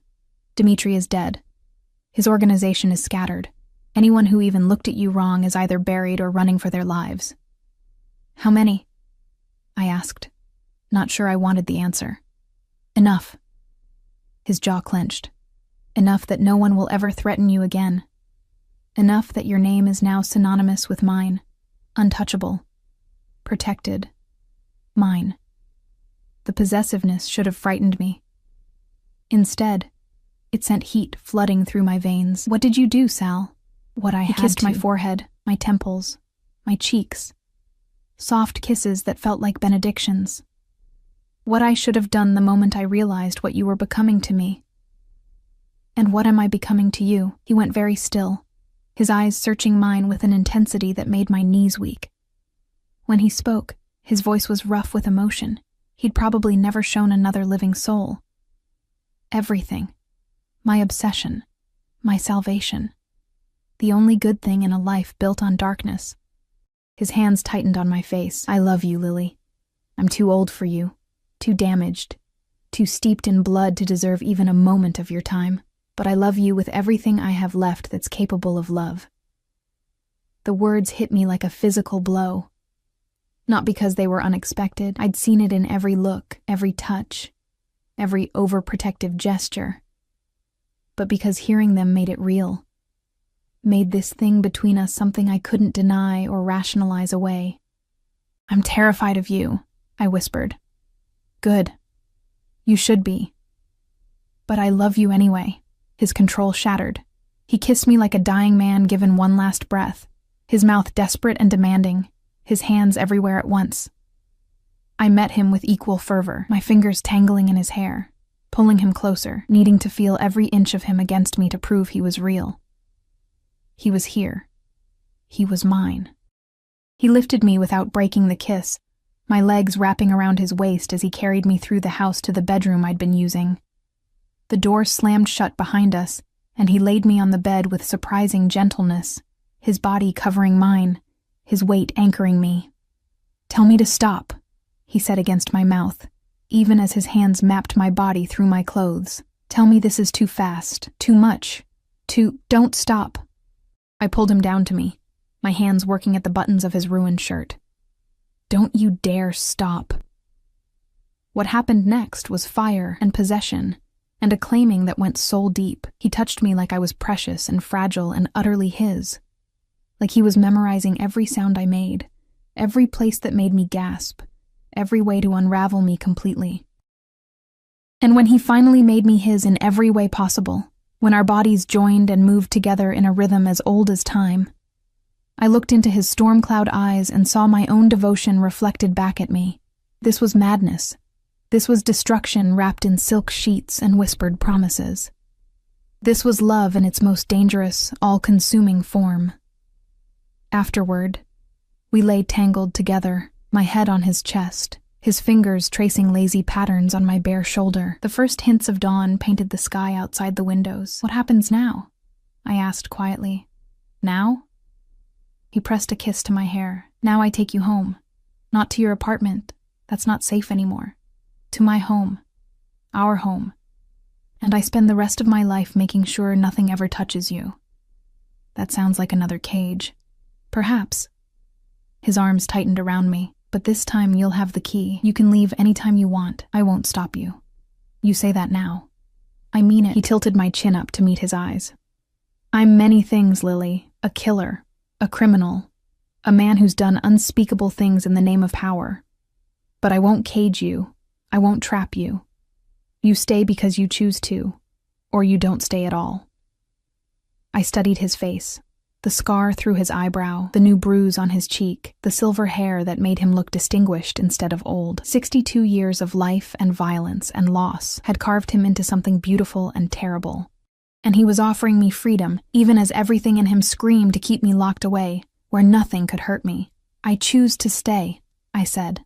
A: Dimitri is dead. His organization is scattered. Anyone who even looked at you wrong is either buried or running for their lives." "How many?" I asked, not sure I wanted the answer. "Enough." His jaw clenched. "Enough that no one will ever threaten you again. Enough that your name is now synonymous with mine. Untouchable. Protected. Mine." The possessiveness should have frightened me. Instead, it sent heat flooding through my veins. "What did you do, Sal?" He kissed my forehead, my temples, my cheeks. Soft kisses that felt like benedictions. What I should have done the moment I realized what you were becoming to me. "And what am I becoming to you?" He went very still, his eyes searching mine with an intensity that made my knees weak. When he spoke, his voice was rough with emotion. He'd probably never shown another living soul. "Everything. My obsession. My salvation. The only good thing in a life built on darkness." His hands tightened on my face. "I love you, Lily. I'm too old for you, too damaged, too steeped in blood to deserve even a moment of your time, but I love you with everything I have left that's capable of love." The words hit me like a physical blow. Not because they were unexpected. I'd seen it in every look, every touch, every overprotective gesture. But because hearing them made it real. Made this thing between us something I couldn't deny or rationalize away. "I'm terrified of you," I whispered. "Good. You should be. But I love you anyway." His control shattered. He kissed me like a dying man given one last breath, his mouth desperate and demanding, his hands everywhere at once. I met him with equal fervor, my fingers tangling in his hair, pulling him closer, needing to feel every inch of him against me to prove he was real. He was here. He was mine. He lifted me without breaking the kiss, my legs wrapping around his waist as he carried me through the house to the bedroom I'd been using. The door slammed shut behind us, and he laid me on the bed with surprising gentleness, his body covering mine, his weight anchoring me. "Tell me to stop," he said against my mouth, even as his hands mapped my body through my clothes. "Tell me this is too fast, too much, don't stop." I pulled him down to me, my hands working at the buttons of his ruined shirt. "Don't you dare stop." What happened next was fire and possession, and a claiming that went soul deep. He touched me like I was precious and fragile and utterly his. Like he was memorizing every sound I made, every place that made me gasp, every way to unravel me completely. And when he finally made me his in every way possible, when our bodies joined and moved together in a rhythm as old as time, I looked into his storm-cloud eyes and saw my own devotion reflected back at me. This was madness. This was destruction wrapped in silk sheets and whispered promises. This was love in its most dangerous, all-consuming form. Afterward, we lay tangled together, my head on his chest, his fingers tracing lazy patterns on my bare shoulder. The first hints of dawn painted the sky outside the windows. "What happens now?" I asked quietly. "Now?" He pressed a kiss to my hair. "Now I take you home. Not to your apartment. That's not safe anymore. To my home. Our home. And I spend the rest of my life making sure nothing ever touches you." That sounds like another cage. Perhaps. His arms tightened around me. "But this time you'll have the key. You can leave anytime you want. I won't stop you. You say that now." "I mean it." He tilted my chin up to meet his eyes. "I'm many things, Lily. A killer. A criminal. A man who's done unspeakable things in the name of power. But I won't cage you. I won't trap you. You stay because you choose to, or you don't stay at all." I studied his face. The scar through his eyebrow, the new bruise on his cheek, the silver hair that made him look distinguished instead of old. 62 years of life and violence and loss had carved him into something beautiful and terrible. And he was offering me freedom, even as everything in him screamed to keep me locked away, where nothing could hurt me. "I choose to stay," I said.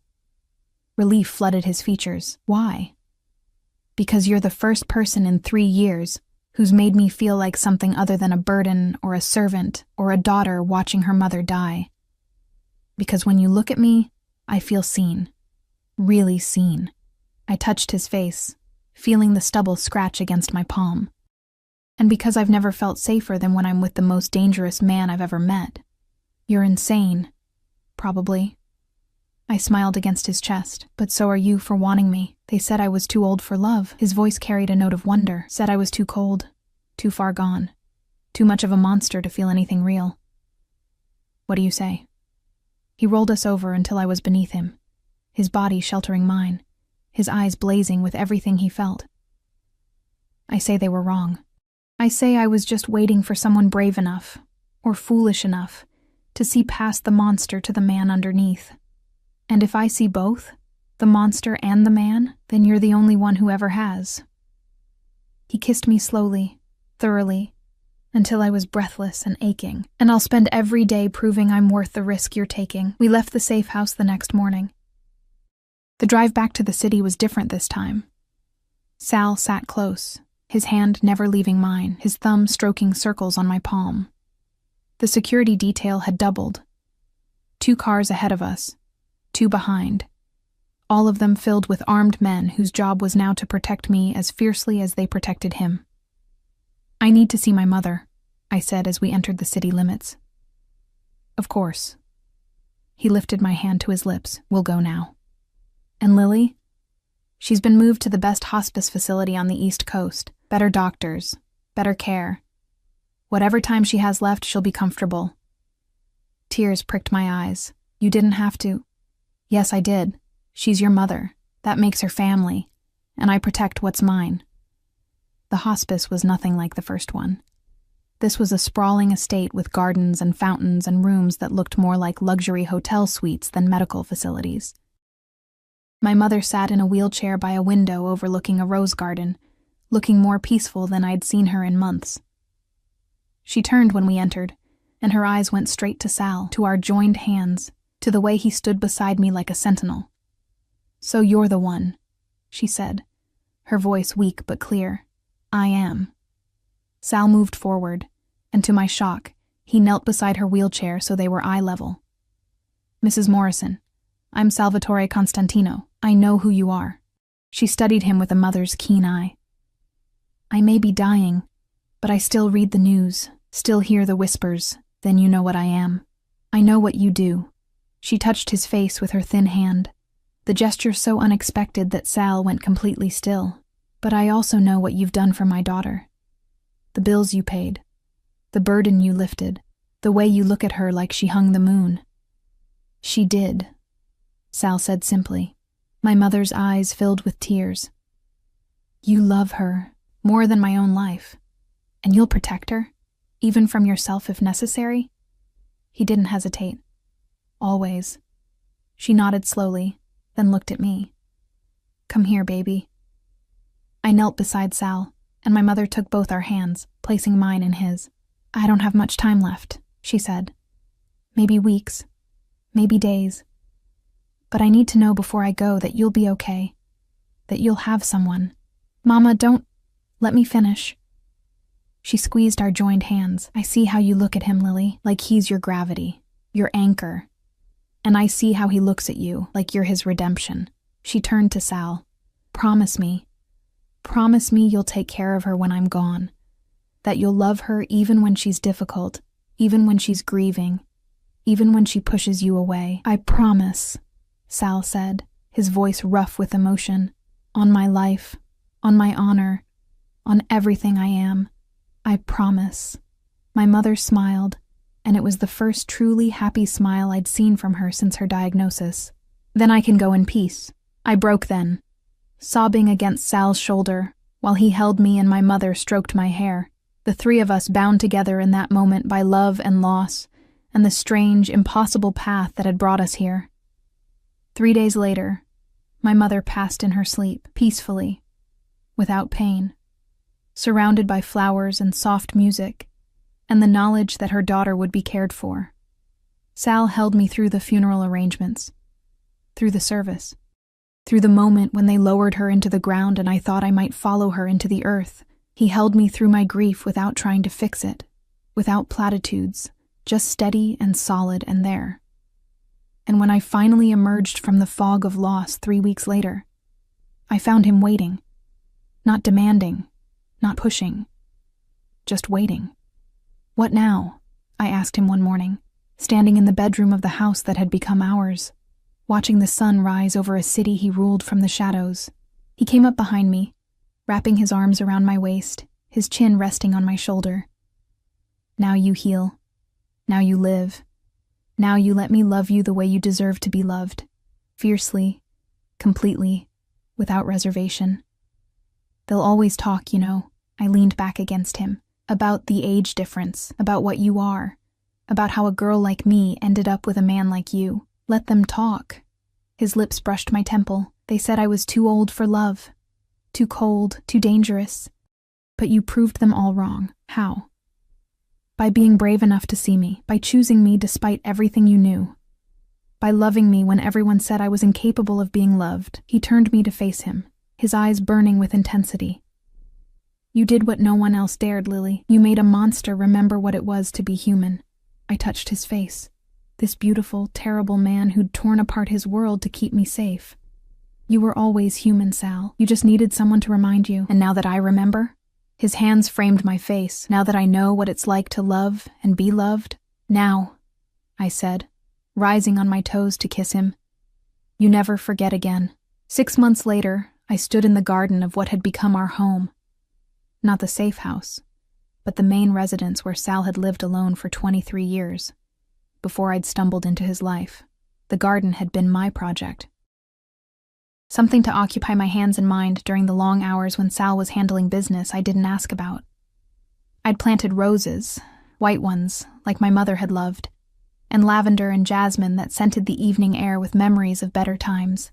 A: Relief flooded his features. "Why?" "Because you're the first person in 3 years who's made me feel like something other than a burden or a servant or a daughter watching her mother die. Because when you look at me, I feel seen. Really seen." I touched his face, feeling the stubble scratch against my palm. "And because I've never felt safer than when I'm with the most dangerous man I've ever met. You're insane. Probably." I smiled against his chest. "But so are you for wanting me. They said I was too old for love." His voice carried a note of wonder. "Said I was too cold, too far gone, too much of a monster to feel anything real. What do you say?" He rolled us over until I was beneath him, his body sheltering mine, his eyes blazing with everything he felt. "I say they were wrong. I say I was just waiting for someone brave enough, or foolish enough, to see past the monster to the man underneath. And if I see both, the monster and the man, then you're the only one who ever has." He kissed me slowly, thoroughly, until I was breathless and aching. "And I'll spend every day proving I'm worth the risk you're taking." We left the safe house the next morning. The drive back to the city was different this time. Sal sat close, his hand never leaving mine, his thumb stroking circles on my palm. The security detail had doubled. 2 cars ahead of us, 2 behind, all of them filled with armed men whose job was now to protect me as fiercely as they protected him. "I need to see my mother," I said as we entered the city limits. "Of course." He lifted my hand to his lips. "We'll go now." "And Lily?" "She's been moved to the best hospice facility on the East Coast. Better doctors, better care. Whatever time she has left, she'll be comfortable." Tears pricked my eyes. "You didn't have to." "Yes, I did. She's your mother. That makes her family. And I protect what's mine." The hospice was nothing like the first one. This was a sprawling estate with gardens and fountains and rooms that looked more like luxury hotel suites than medical facilities. My mother sat in a wheelchair by a window overlooking a rose garden, looking more peaceful than I'd seen her in months. She turned when we entered, and her eyes went straight to Sal, to our joined hands, to the way he stood beside me like a sentinel. "So you're the one," she said, her voice weak but clear. "I am." Sal moved forward, and to my shock, he knelt beside her wheelchair so they were eye level. "Mrs. Morrison, I'm Salvatore Constantino. I know who you are." She studied him with a mother's keen eye. "I may be dying, but I still read the news, still hear the whispers. Then you know what I am. I know what you do." She touched his face with her thin hand, the gesture so unexpected that Sal went completely still. "But I also know what you've done for my daughter. The bills you paid, the burden you lifted, the way you look at her like she hung the moon." "She did," Sal said simply. My mother's eyes filled with tears. "You love her more than my own life, and you'll protect her, even from yourself if necessary?" He didn't hesitate. "Always." She nodded slowly, then looked at me. "Come here, baby." I knelt beside Sal, and my mother took both our hands, placing mine in his. "I don't have much time left," she said. "Maybe weeks, maybe days. But I need to know before I go that you'll be okay, that you'll have someone." "Mama, don't... Let me finish." She squeezed our joined hands. "I see how you look at him, Lily, like he's your gravity, your anchor. And I see how he looks at you, like you're his redemption." She turned to Sal. Promise me you'll take care of her when I'm gone. That you'll love her even when she's difficult, even when she's grieving, even when she pushes you away." "I promise," Sal said, his voice rough with emotion. "On my life, on my honor, on everything I am. I promise." My mother smiled, and it was the first truly happy smile I'd seen from her since her diagnosis. "Then I can go in peace." I broke then, sobbing against Sal's shoulder, while he held me and my mother stroked my hair, the three of us bound together in that moment by love and loss, and the strange, impossible path that had brought us here. 3 days later, my mother passed in her sleep, peacefully, without pain, surrounded by flowers and soft music, and the knowledge that her daughter would be cared for. Sal held me through the funeral arrangements, through the service, through the moment when they lowered her into the ground and I thought I might follow her into the earth. He held me through my grief without trying to fix it, without platitudes, just steady and solid and there. And when I finally emerged from the fog of loss 3 weeks later, I found him waiting, not demanding, not pushing, just waiting. "What now?" I asked him one morning, standing in the bedroom of the house that had become ours, watching the sun rise over a city he ruled from the shadows. He came up behind me, wrapping his arms around my waist, his chin resting on my shoulder. "Now you heal. Now you live. Now you let me love you the way you deserve to be loved. Fiercely, completely, without reservation." "They'll always talk, you know," I leaned back against him, "about the age difference, about what you are, about how a girl like me ended up with a man like you. Let them talk." His lips brushed my temple. "They said I was too old for love, too cold, too dangerous. But you proved them all wrong. How?" "By being brave enough to see me, by choosing me despite everything you knew, by loving me when everyone said I was incapable of being loved." He turned me to face him, his eyes burning with intensity. "You did what no one else dared, Lily. You made a monster remember what it was to be human." I touched his face, this beautiful, terrible man who'd torn apart his world to keep me safe. You were always human, Sal. You just needed someone to remind you. And now that I remember, his hands framed my face. Now that I know what it's like to love and be loved. Now, I said, rising on my toes to kiss him. You never forget again. 6 months later, I stood in the garden of what had become our home. Not the safe house, but the main residence where Sal had lived alone for 23 years. Before I'd stumbled into his life, the garden had been my project. Something to occupy my hands and mind during the long hours when Sal was handling business I didn't ask about. I'd planted roses, white ones, like my mother had loved, and lavender and jasmine that scented the evening air with memories of better times.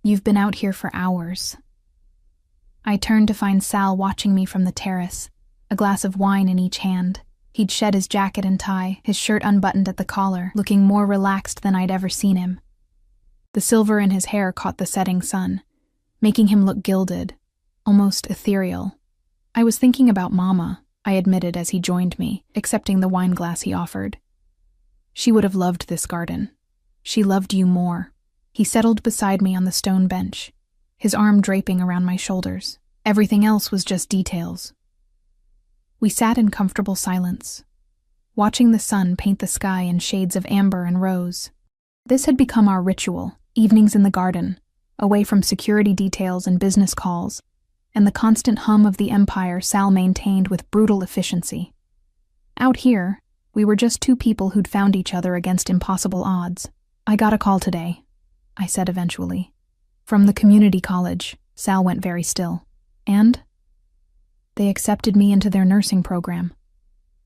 A: You've been out here for hours. I turned to find Sal watching me from the terrace, a glass of wine in each hand. He'd shed his jacket and tie, his shirt unbuttoned at the collar, looking more relaxed than I'd ever seen him. The silver in his hair caught the setting sun, making him look gilded, almost ethereal. I was thinking about Mama, I admitted as he joined me, accepting the wine glass he offered. She would have loved this garden. She loved you more. He settled beside me on the stone bench, his arm draping around my shoulders. Everything else was just details. We sat in comfortable silence, watching the sun paint the sky in shades of amber and rose. This had become our ritual, evenings in the garden, away from security details and business calls, and the constant hum of the empire Sal maintained with brutal efficiency. Out here, we were just two people who'd found each other against impossible odds. I got a call today, I said eventually. From the community college. Sal went very still. And? They accepted me into their nursing program.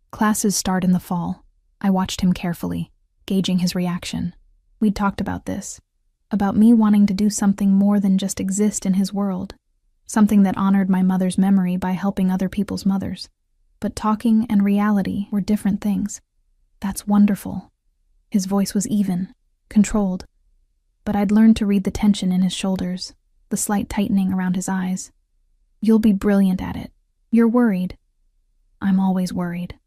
A: Classes start in the fall. I watched him carefully, gauging his reaction. We'd talked about this, about me wanting to do something more than just exist in his world, something that honored my mother's memory by helping other people's mothers. But talking and reality were different things. That's wonderful. His voice was even, controlled, but I'd learned to read the tension in his shoulders, the slight tightening around his eyes. You'll be brilliant at it. You're worried. I'm always worried.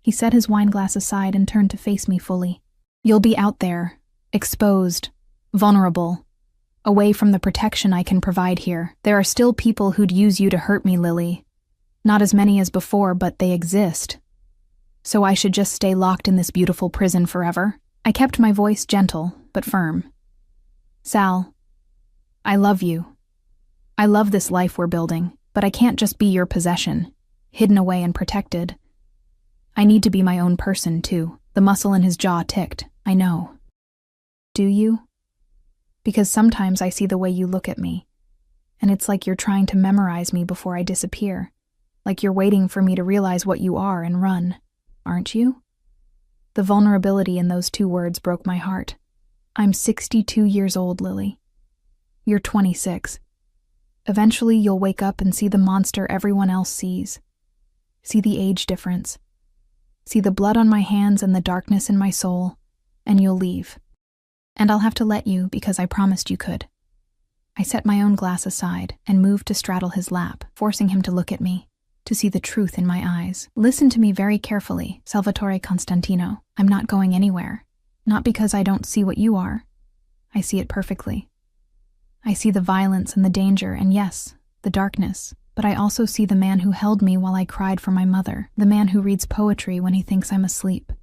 A: He set his wine glass aside and turned to face me fully. You'll be out there, exposed, vulnerable, away from the protection I can provide here. There are still people who'd use you to hurt me, Lily. Not as many as before, but they exist. So I should just stay locked in this beautiful prison forever? I kept my voice gentle, but firm. Sal, I love you. I love this life we're building, but I can't just be your possession, hidden away and protected. I need to be my own person, too. The muscle in his jaw ticked. I know. Do you? Because sometimes I see the way you look at me, and it's like you're trying to memorize me before I disappear, like you're waiting for me to realize what you are and run, aren't you? The vulnerability in those two words broke my heart. I'm 62 years old, Lily. You're 26. Eventually you'll wake up and see the monster everyone else sees. See the age difference. See the blood on my hands and the darkness in my soul, and you'll leave. And I'll have to let you because I promised you could. I set my own glass aside and moved to straddle his lap, forcing him to look at me, to see the truth in my eyes. Listen to me very carefully, Salvatore Constantino. I'm not going anywhere. Not because I don't see what you are. I see it perfectly. I see the violence and the danger, and yes, the darkness. But I also see the man who held me while I cried for my mother, the man who reads poetry when he thinks I'm asleep.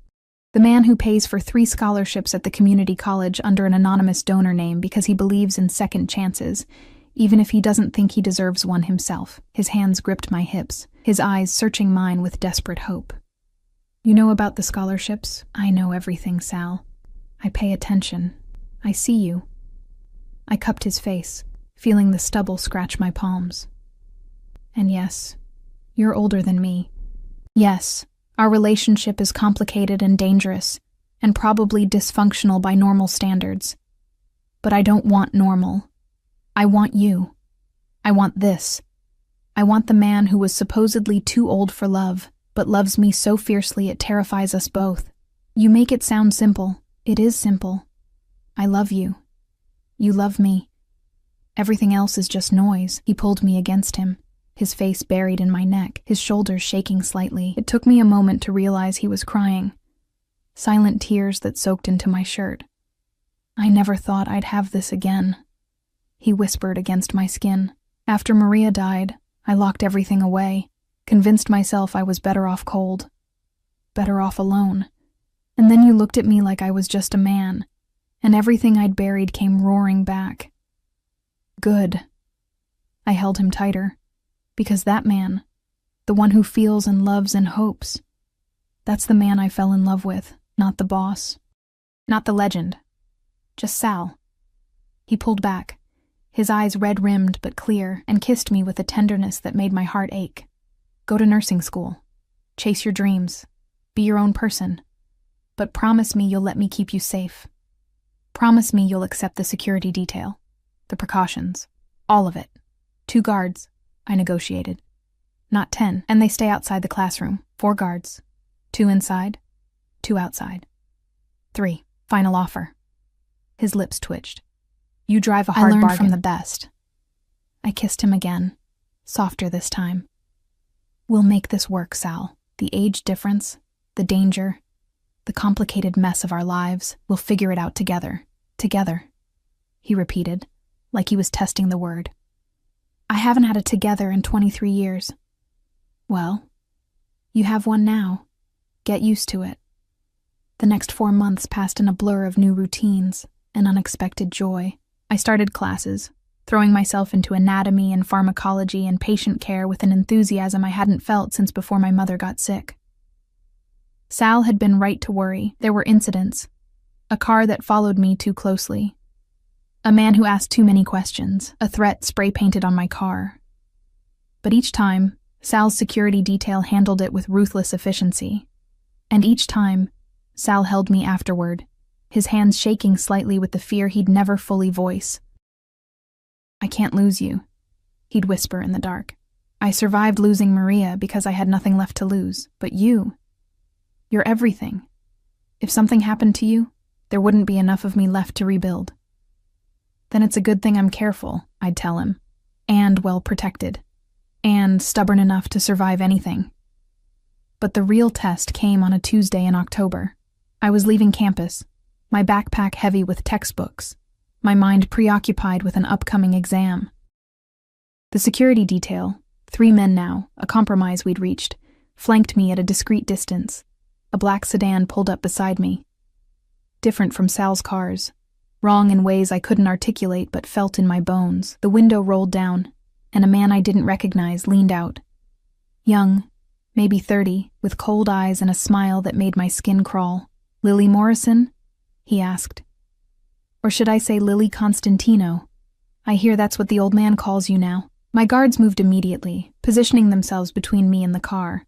A: The man who pays for 3 scholarships at the community college under an anonymous donor name because he believes in second chances, even if he doesn't think he deserves one himself. His hands gripped my hips, his eyes searching mine with desperate hope. You know about the scholarships? I know everything, Sal. I pay attention. I see you. I cupped his face, feeling the stubble scratch my palms. And yes, you're older than me. Yes, our relationship is complicated and dangerous, and probably dysfunctional by normal standards. But I don't want normal. I want you. I want this. I want the man who was supposedly too old for love, but loves me so fiercely it terrifies us both. You make it sound simple. It is simple. I love you. You love me. Everything else is just noise. He pulled me against him, his face buried in my neck, his shoulders shaking slightly. It took me a moment to realize he was crying, silent tears that soaked into my shirt. I never thought I'd have this again. he whispered against my skin. After Maria died, I locked everything away, convinced myself I was better off cold, better off alone. And then you looked at me like I was just a man, and everything I'd buried came roaring back. Good. I held him tighter, because that man, the one who feels and loves and hopes, that's the man I fell in love with, not the boss, not the legend, just Sal. He pulled back, his eyes red-rimmed but clear, and kissed me with a tenderness that made my heart ache. Go to nursing school. Chase your dreams. Be your own person. But promise me you'll let me keep you safe. Promise me you'll accept the security detail, the precautions, all of it. 2 guards, I negotiated. Not 10, and they stay outside the classroom. 4 guards. 2 inside, 2 outside. 3, final offer. His lips twitched. You drive a hard bargain. I learned from the best. I kissed him again, softer this time. We'll make this work, Sal. The age difference, the danger, the complicated mess of our lives, we'll figure it out together. Together, he repeated, like he was testing the word. I haven't had a together in 23 years. Well, you have one now. Get used to it. The next 4 months passed in a blur of new routines and unexpected joy. I started classes, throwing myself into anatomy and pharmacology and patient care with an enthusiasm I hadn't felt since before my mother got sick. Sal had been right to worry. There were incidents. A car that followed me too closely. A man who asked too many questions. A threat spray-painted on my car. But each time, Sal's security detail handled it with ruthless efficiency. And each time, Sal held me afterward, his hands shaking slightly with the fear he'd never fully voice. I can't lose you, he'd whisper in the dark. I survived losing Maria because I had nothing left to lose, but you're everything. If something happened to you, there wouldn't be enough of me left to rebuild. Then it's a good thing I'm careful, I'd tell him, and well protected, and stubborn enough to survive anything. But the real test came on a Tuesday in October. I was leaving campus, my backpack heavy with textbooks, my mind preoccupied with an upcoming exam. The security detail, 3 men now, a compromise we'd reached, flanked me at a discreet distance. A black sedan pulled up beside me. Different from Sal's cars, wrong in ways I couldn't articulate but felt in my bones. The window rolled down, and a man I didn't recognize leaned out. Young, maybe 30, with cold eyes and a smile that made my skin crawl. Lily Morrison? He asked. Or should I say Lily Constantino? I hear that's what the old man calls you now. My guards moved immediately, positioning themselves between me and the car.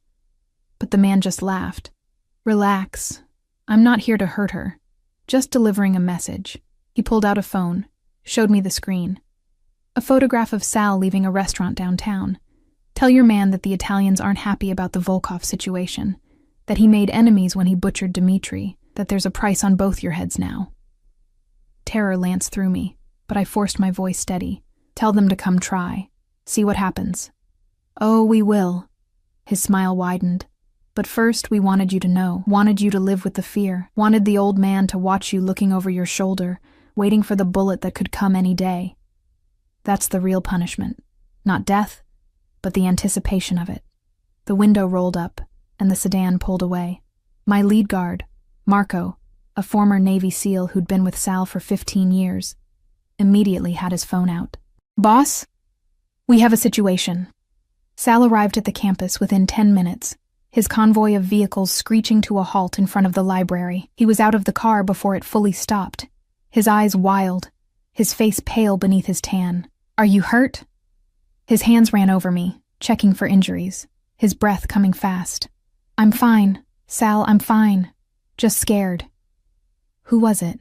A: But the man just laughed. Relax. I'm not here to hurt her. Just delivering a message. He pulled out a phone, showed me the screen. A photograph of Sal leaving a restaurant downtown. Tell your man that the Italians aren't happy about the Volkov situation, that he made enemies when he butchered Dimitri, that there's a price on both your heads now. Terror lanced through me, but I forced my voice steady. Tell them to come try. See what happens. Oh, we will. His smile widened. But first we wanted you to know, wanted you to live with the fear, wanted the old man to watch you looking over your shoulder, waiting for the bullet that could come any day. That's the real punishment. Not death, but the anticipation of it. The window rolled up, and the sedan pulled away. My lead guard, Marco, a former Navy SEAL who'd been with Sal for 15 years, immediately had his phone out. Boss? We have a situation. Sal arrived at the campus within 10 minutes, his convoy of vehicles screeching to a halt in front of the library. He was out of the car before it fully stopped, his eyes wild, his face pale beneath his tan. Are you hurt? His hands ran over me, checking for injuries, his breath coming fast. I'm fine, Sal, I'm fine. Just scared. Who was it?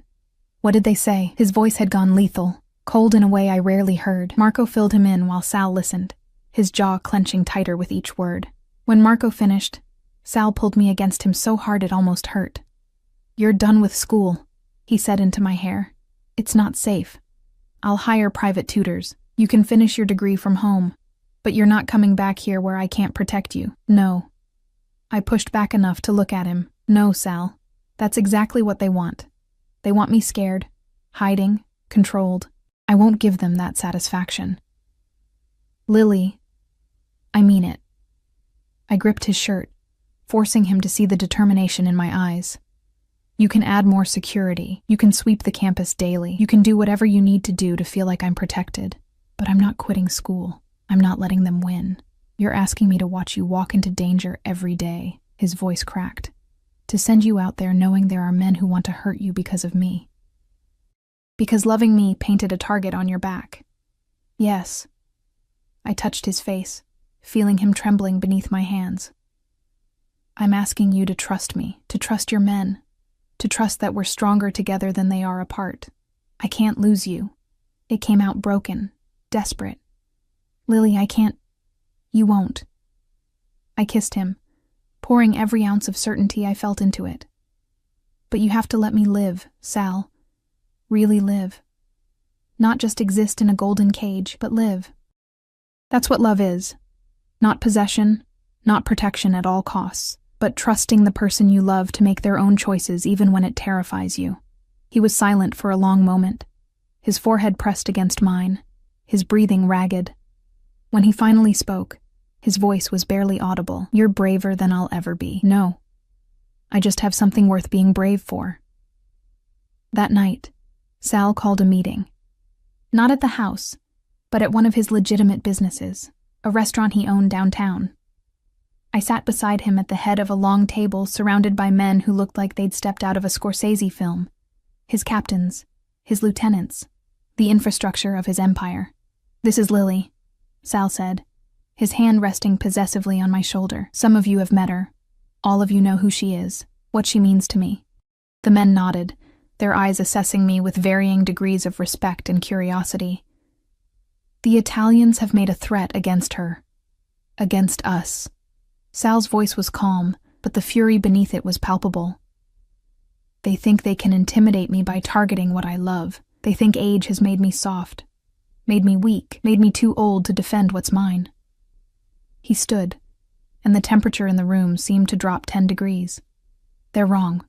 A: What did they say? His voice had gone lethal, cold in a way I rarely heard. Marco filled him in while Sal listened, his jaw clenching tighter with each word. When Marco finished, Sal pulled me against him so hard it almost hurt. You're done with school, he said into my hair. It's not safe. I'll hire private tutors. You can finish your degree from home, but you're not coming back here where I can't protect you. No. I pushed back enough to look at him. No, Sal. That's exactly what they want. They want me scared, hiding, controlled. I won't give them that satisfaction. Lily, I mean it. I gripped his shirt, forcing him to see the determination in my eyes. You can add more security. You can sweep the campus daily. You can do whatever you need to do to feel like I'm protected. But I'm not quitting school. I'm not letting them win. You're asking me to watch you walk into danger every day. His voice cracked. To send you out there knowing there are men who want to hurt you because of me. Because loving me painted a target on your back. Yes. I touched his face, feeling him trembling beneath my hands. I'm asking you to trust me, to trust your men, to trust that we're stronger together than they are apart. I can't lose you. It came out broken, desperate. Lily, I can't. You won't. I kissed him, pouring every ounce of certainty I felt into it. But you have to let me live, Sal. Really live. Not just exist in a golden cage, but live. That's what love is. Not possession, not protection at all costs, but trusting the person you love to make their own choices even when it terrifies you. He was silent for a long moment, his forehead pressed against mine, his breathing ragged. When he finally spoke, his voice was barely audible. You're braver than I'll ever be. No. I just have something worth being brave for. That night, Sal called a meeting. Not at the house, but at one of his legitimate businesses, a restaurant he owned downtown. I sat beside him at the head of a long table surrounded by men who looked like they'd stepped out of a Scorsese film. His captains, his lieutenants, the infrastructure of his empire. This is Lily, Sal said, his hand resting possessively on my shoulder. Some of you have met her. All of you know who she is, what she means to me. The men nodded, their eyes assessing me with varying degrees of respect and curiosity. The Italians have made a threat against her. Against us. Sal's voice was calm, but the fury beneath it was palpable. They think they can intimidate me by targeting what I love. They think age has made me soft, made me weak, made me too old to defend what's mine. He stood, and the temperature in the room seemed to drop 10 degrees. They're wrong.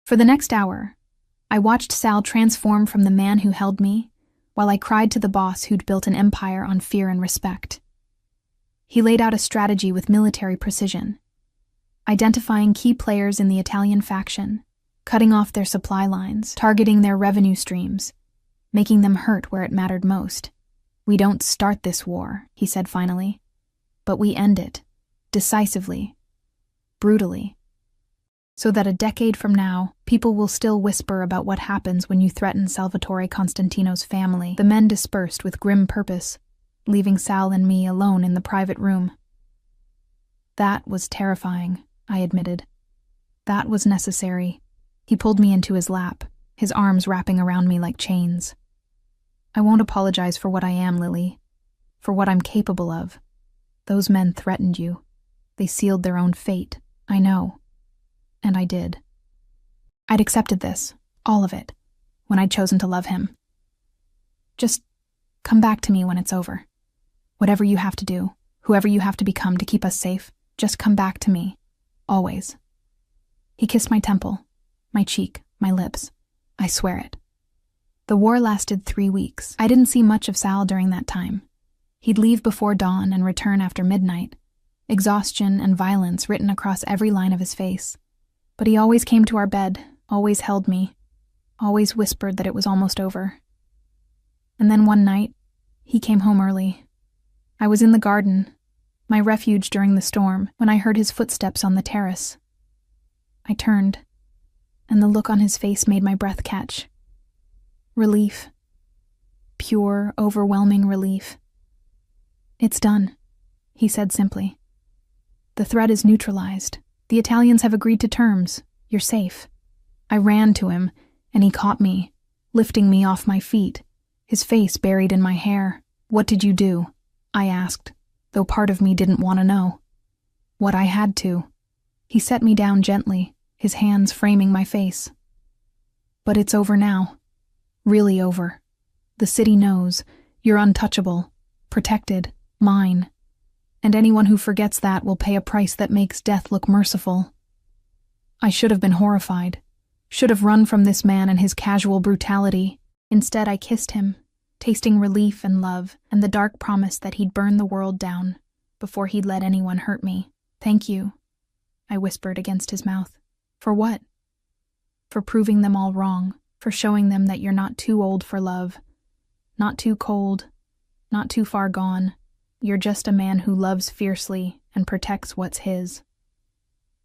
A: For the next hour, I watched Sal transform from the man who held me, while I cried to the boss who'd built an empire on fear and respect. He laid out a strategy with military precision, identifying key players in the Italian faction, cutting off their supply lines, targeting their revenue streams, making them hurt where it mattered most. We don't start this war, he said finally, but we end it, decisively, brutally, so that a decade from now, people will still whisper about what happens when you threaten Salvatore Constantino's family. The men dispersed with grim purpose, leaving Sal and me alone in the private room. That was terrifying, I admitted. That was necessary. He pulled me into his lap, his arms wrapping around me like chains. I won't apologize for what I am, Lily, for what I'm capable of. Those men threatened you. They sealed their own fate, I know. And I did. I'd accepted this, all of it, when I'd chosen to love him. Just come back to me when it's over. Whatever you have to do, whoever you have to become to keep us safe, just come back to me. Always. He kissed my temple, my cheek, my lips. I swear it. The war lasted 3 weeks. I didn't see much of Sal during that time. He'd leave before dawn and return after midnight, exhaustion and violence written across every line of his face. But he always came to our bed, always held me, always whispered that it was almost over. And then one night, he came home early. I was in the garden, my refuge during the storm, when I heard his footsteps on the terrace. I turned, and the look on his face made my breath catch. Relief. Pure, overwhelming relief. It's done, he said simply. The threat is neutralized. The Italians have agreed to terms. You're safe. I ran to him, and he caught me, lifting me off my feet, his face buried in my hair. What did you do? I asked, though part of me didn't want to know. What I had to. He set me down gently, his hands framing my face. But it's over now. Really over. The city knows. You're untouchable. Protected. Mine. And anyone who forgets that will pay a price that makes death look merciful. I should have been horrified. Should have run from this man and his casual brutality. Instead, I kissed him, tasting relief and love, and the dark promise that he'd burn the world down before he'd let anyone hurt me. "Thank you," I whispered against his mouth. "For what?" "For proving them all wrong, for showing them that you're not too old for love, not too cold, not too far gone. You're just a man who loves fiercely and protects what's his."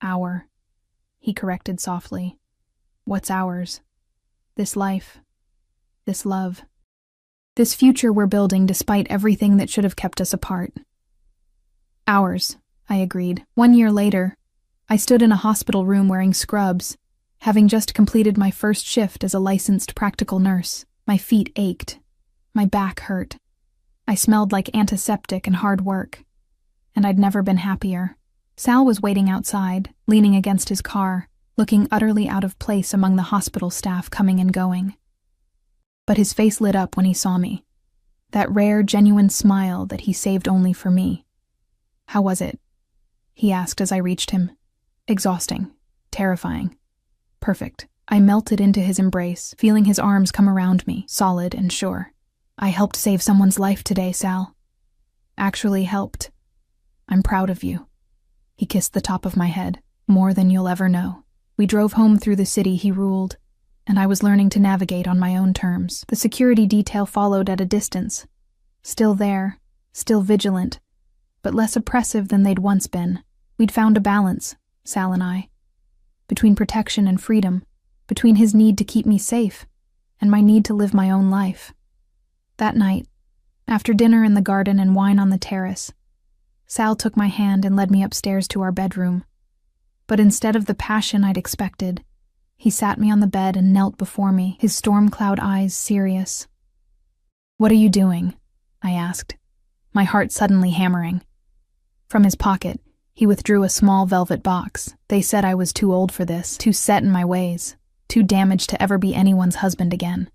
A: "Our," he corrected softly. "What's ours? This life, this love, this future we're building despite everything that should have kept us apart." "Ours," I agreed. 1 year later, I stood in a hospital room wearing scrubs, having just completed my first shift as a licensed practical nurse. My feet ached. My back hurt. I smelled like antiseptic and hard work. And I'd never been happier. Sal was waiting outside, leaning against his car, looking utterly out of place among the hospital staff coming and going. But his face lit up when he saw me. That rare, genuine smile that he saved only for me. "How was it?" he asked as I reached him. "Exhausting. Terrifying. Perfect." I melted into his embrace, feeling his arms come around me, solid and sure. "I helped save someone's life today, Sal. Actually helped. I'm proud of you." He kissed the top of my head. "More than you'll ever know." We drove home through the city he ruled, and I was learning to navigate on my own terms. The security detail followed at a distance. Still there, still vigilant, but less oppressive than they'd once been. We'd found a balance, Sal and I, between protection and freedom, between his need to keep me safe and my need to live my own life. That night, after dinner in the garden and wine on the terrace, Sal took my hand and led me upstairs to our bedroom. But instead of the passion I'd expected, he sat me on the bed and knelt before me, his storm cloud eyes serious. "What are you doing?" I asked, my heart suddenly hammering. From his pocket, he withdrew a small velvet box. "They said I was too old for this, too set in my ways, too damaged to ever be anyone's husband again."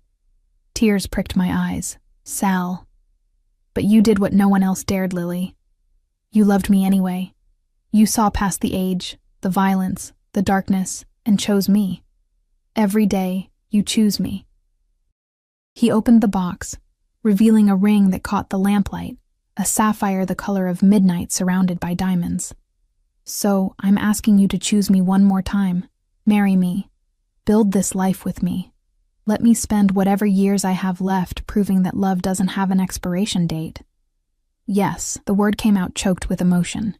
A: Tears pricked my eyes. "Sal, but you did what no one else dared, Lily. You loved me anyway. You saw past the age, the violence, the darkness, and chose me. Every day, you choose me." He opened the box, revealing a ring that caught the lamplight, a sapphire the color of midnight surrounded by diamonds. "So, I'm asking you to choose me one more time. Marry me. Build this life with me. Let me spend whatever years I have left proving that love doesn't have an expiration date." "Yes," the word came out choked with emotion.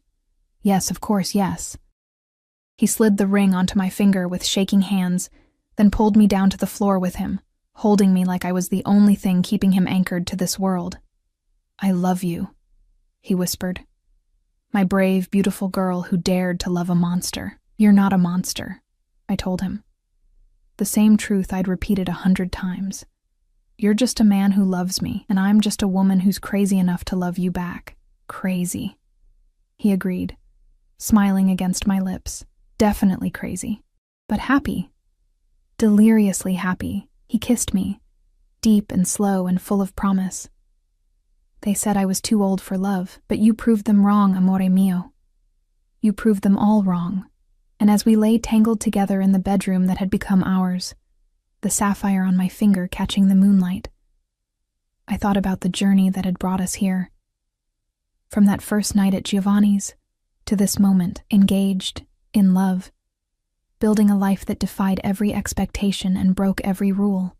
A: "Yes, of course, yes." He slid the ring onto my finger with shaking hands, then pulled me down to the floor with him, holding me like I was the only thing keeping him anchored to this world. "I love you," he whispered. "My brave, beautiful girl who dared to love a monster." "You're not a monster," I told him. The same truth I'd repeated 100 times. "You're just a man who loves me, and I'm just a woman who's crazy enough to love you back." "Crazy," he agreed, smiling against my lips. "Definitely crazy, but happy. Deliriously happy." He kissed me, deep and slow and full of promise. "They said I was too old for love, but you proved them wrong, amore mio. You proved them all wrong." And as we lay tangled together in the bedroom that had become ours, the sapphire on my finger catching the moonlight, I thought about the journey that had brought us here. From that first night at Giovanni's to this moment, engaged, in love, building a life that defied every expectation and broke every rule.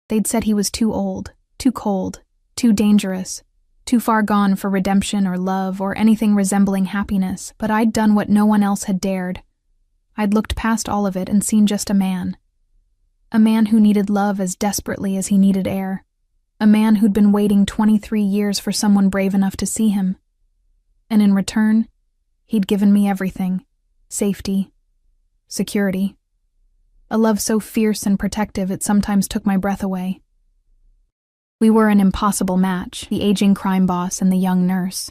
A: They'd said he was too old, too cold, too dangerous, too far gone for redemption or love or anything resembling happiness, but I'd done what no one else had dared. I'd looked past all of it and seen just a man. A man who needed love as desperately as he needed air. A man who'd been waiting 23 years for someone brave enough to see him. And in return, he'd given me everything. Safety. Security. A love so fierce and protective it sometimes took my breath away. We were an impossible match, the aging crime boss and the young nurse.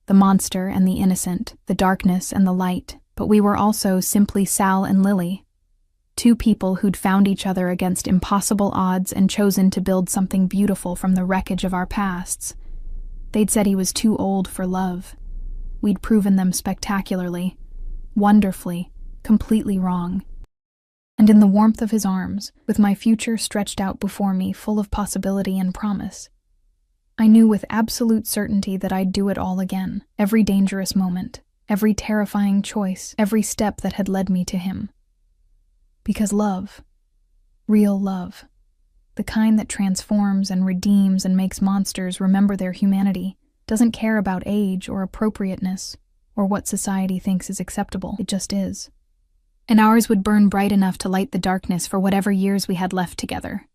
A: The monster and the innocent, the darkness and the light, but we were also simply Sal and Lily. Two people who'd found each other against impossible odds and chosen to build something beautiful from the wreckage of our pasts. They'd said he was too old for love. We'd proven them spectacularly, wonderfully, completely wrong. And in the warmth of his arms, with my future stretched out before me full of possibility and promise, I knew with absolute certainty that I'd do it all again, every dangerous moment, every terrifying choice, every step that had led me to him. Because love, real love, the kind that transforms and redeems and makes monsters remember their humanity, doesn't care about age or appropriateness or what society thinks is acceptable. It just is. And ours would burn bright enough to light the darkness for whatever years we had left together.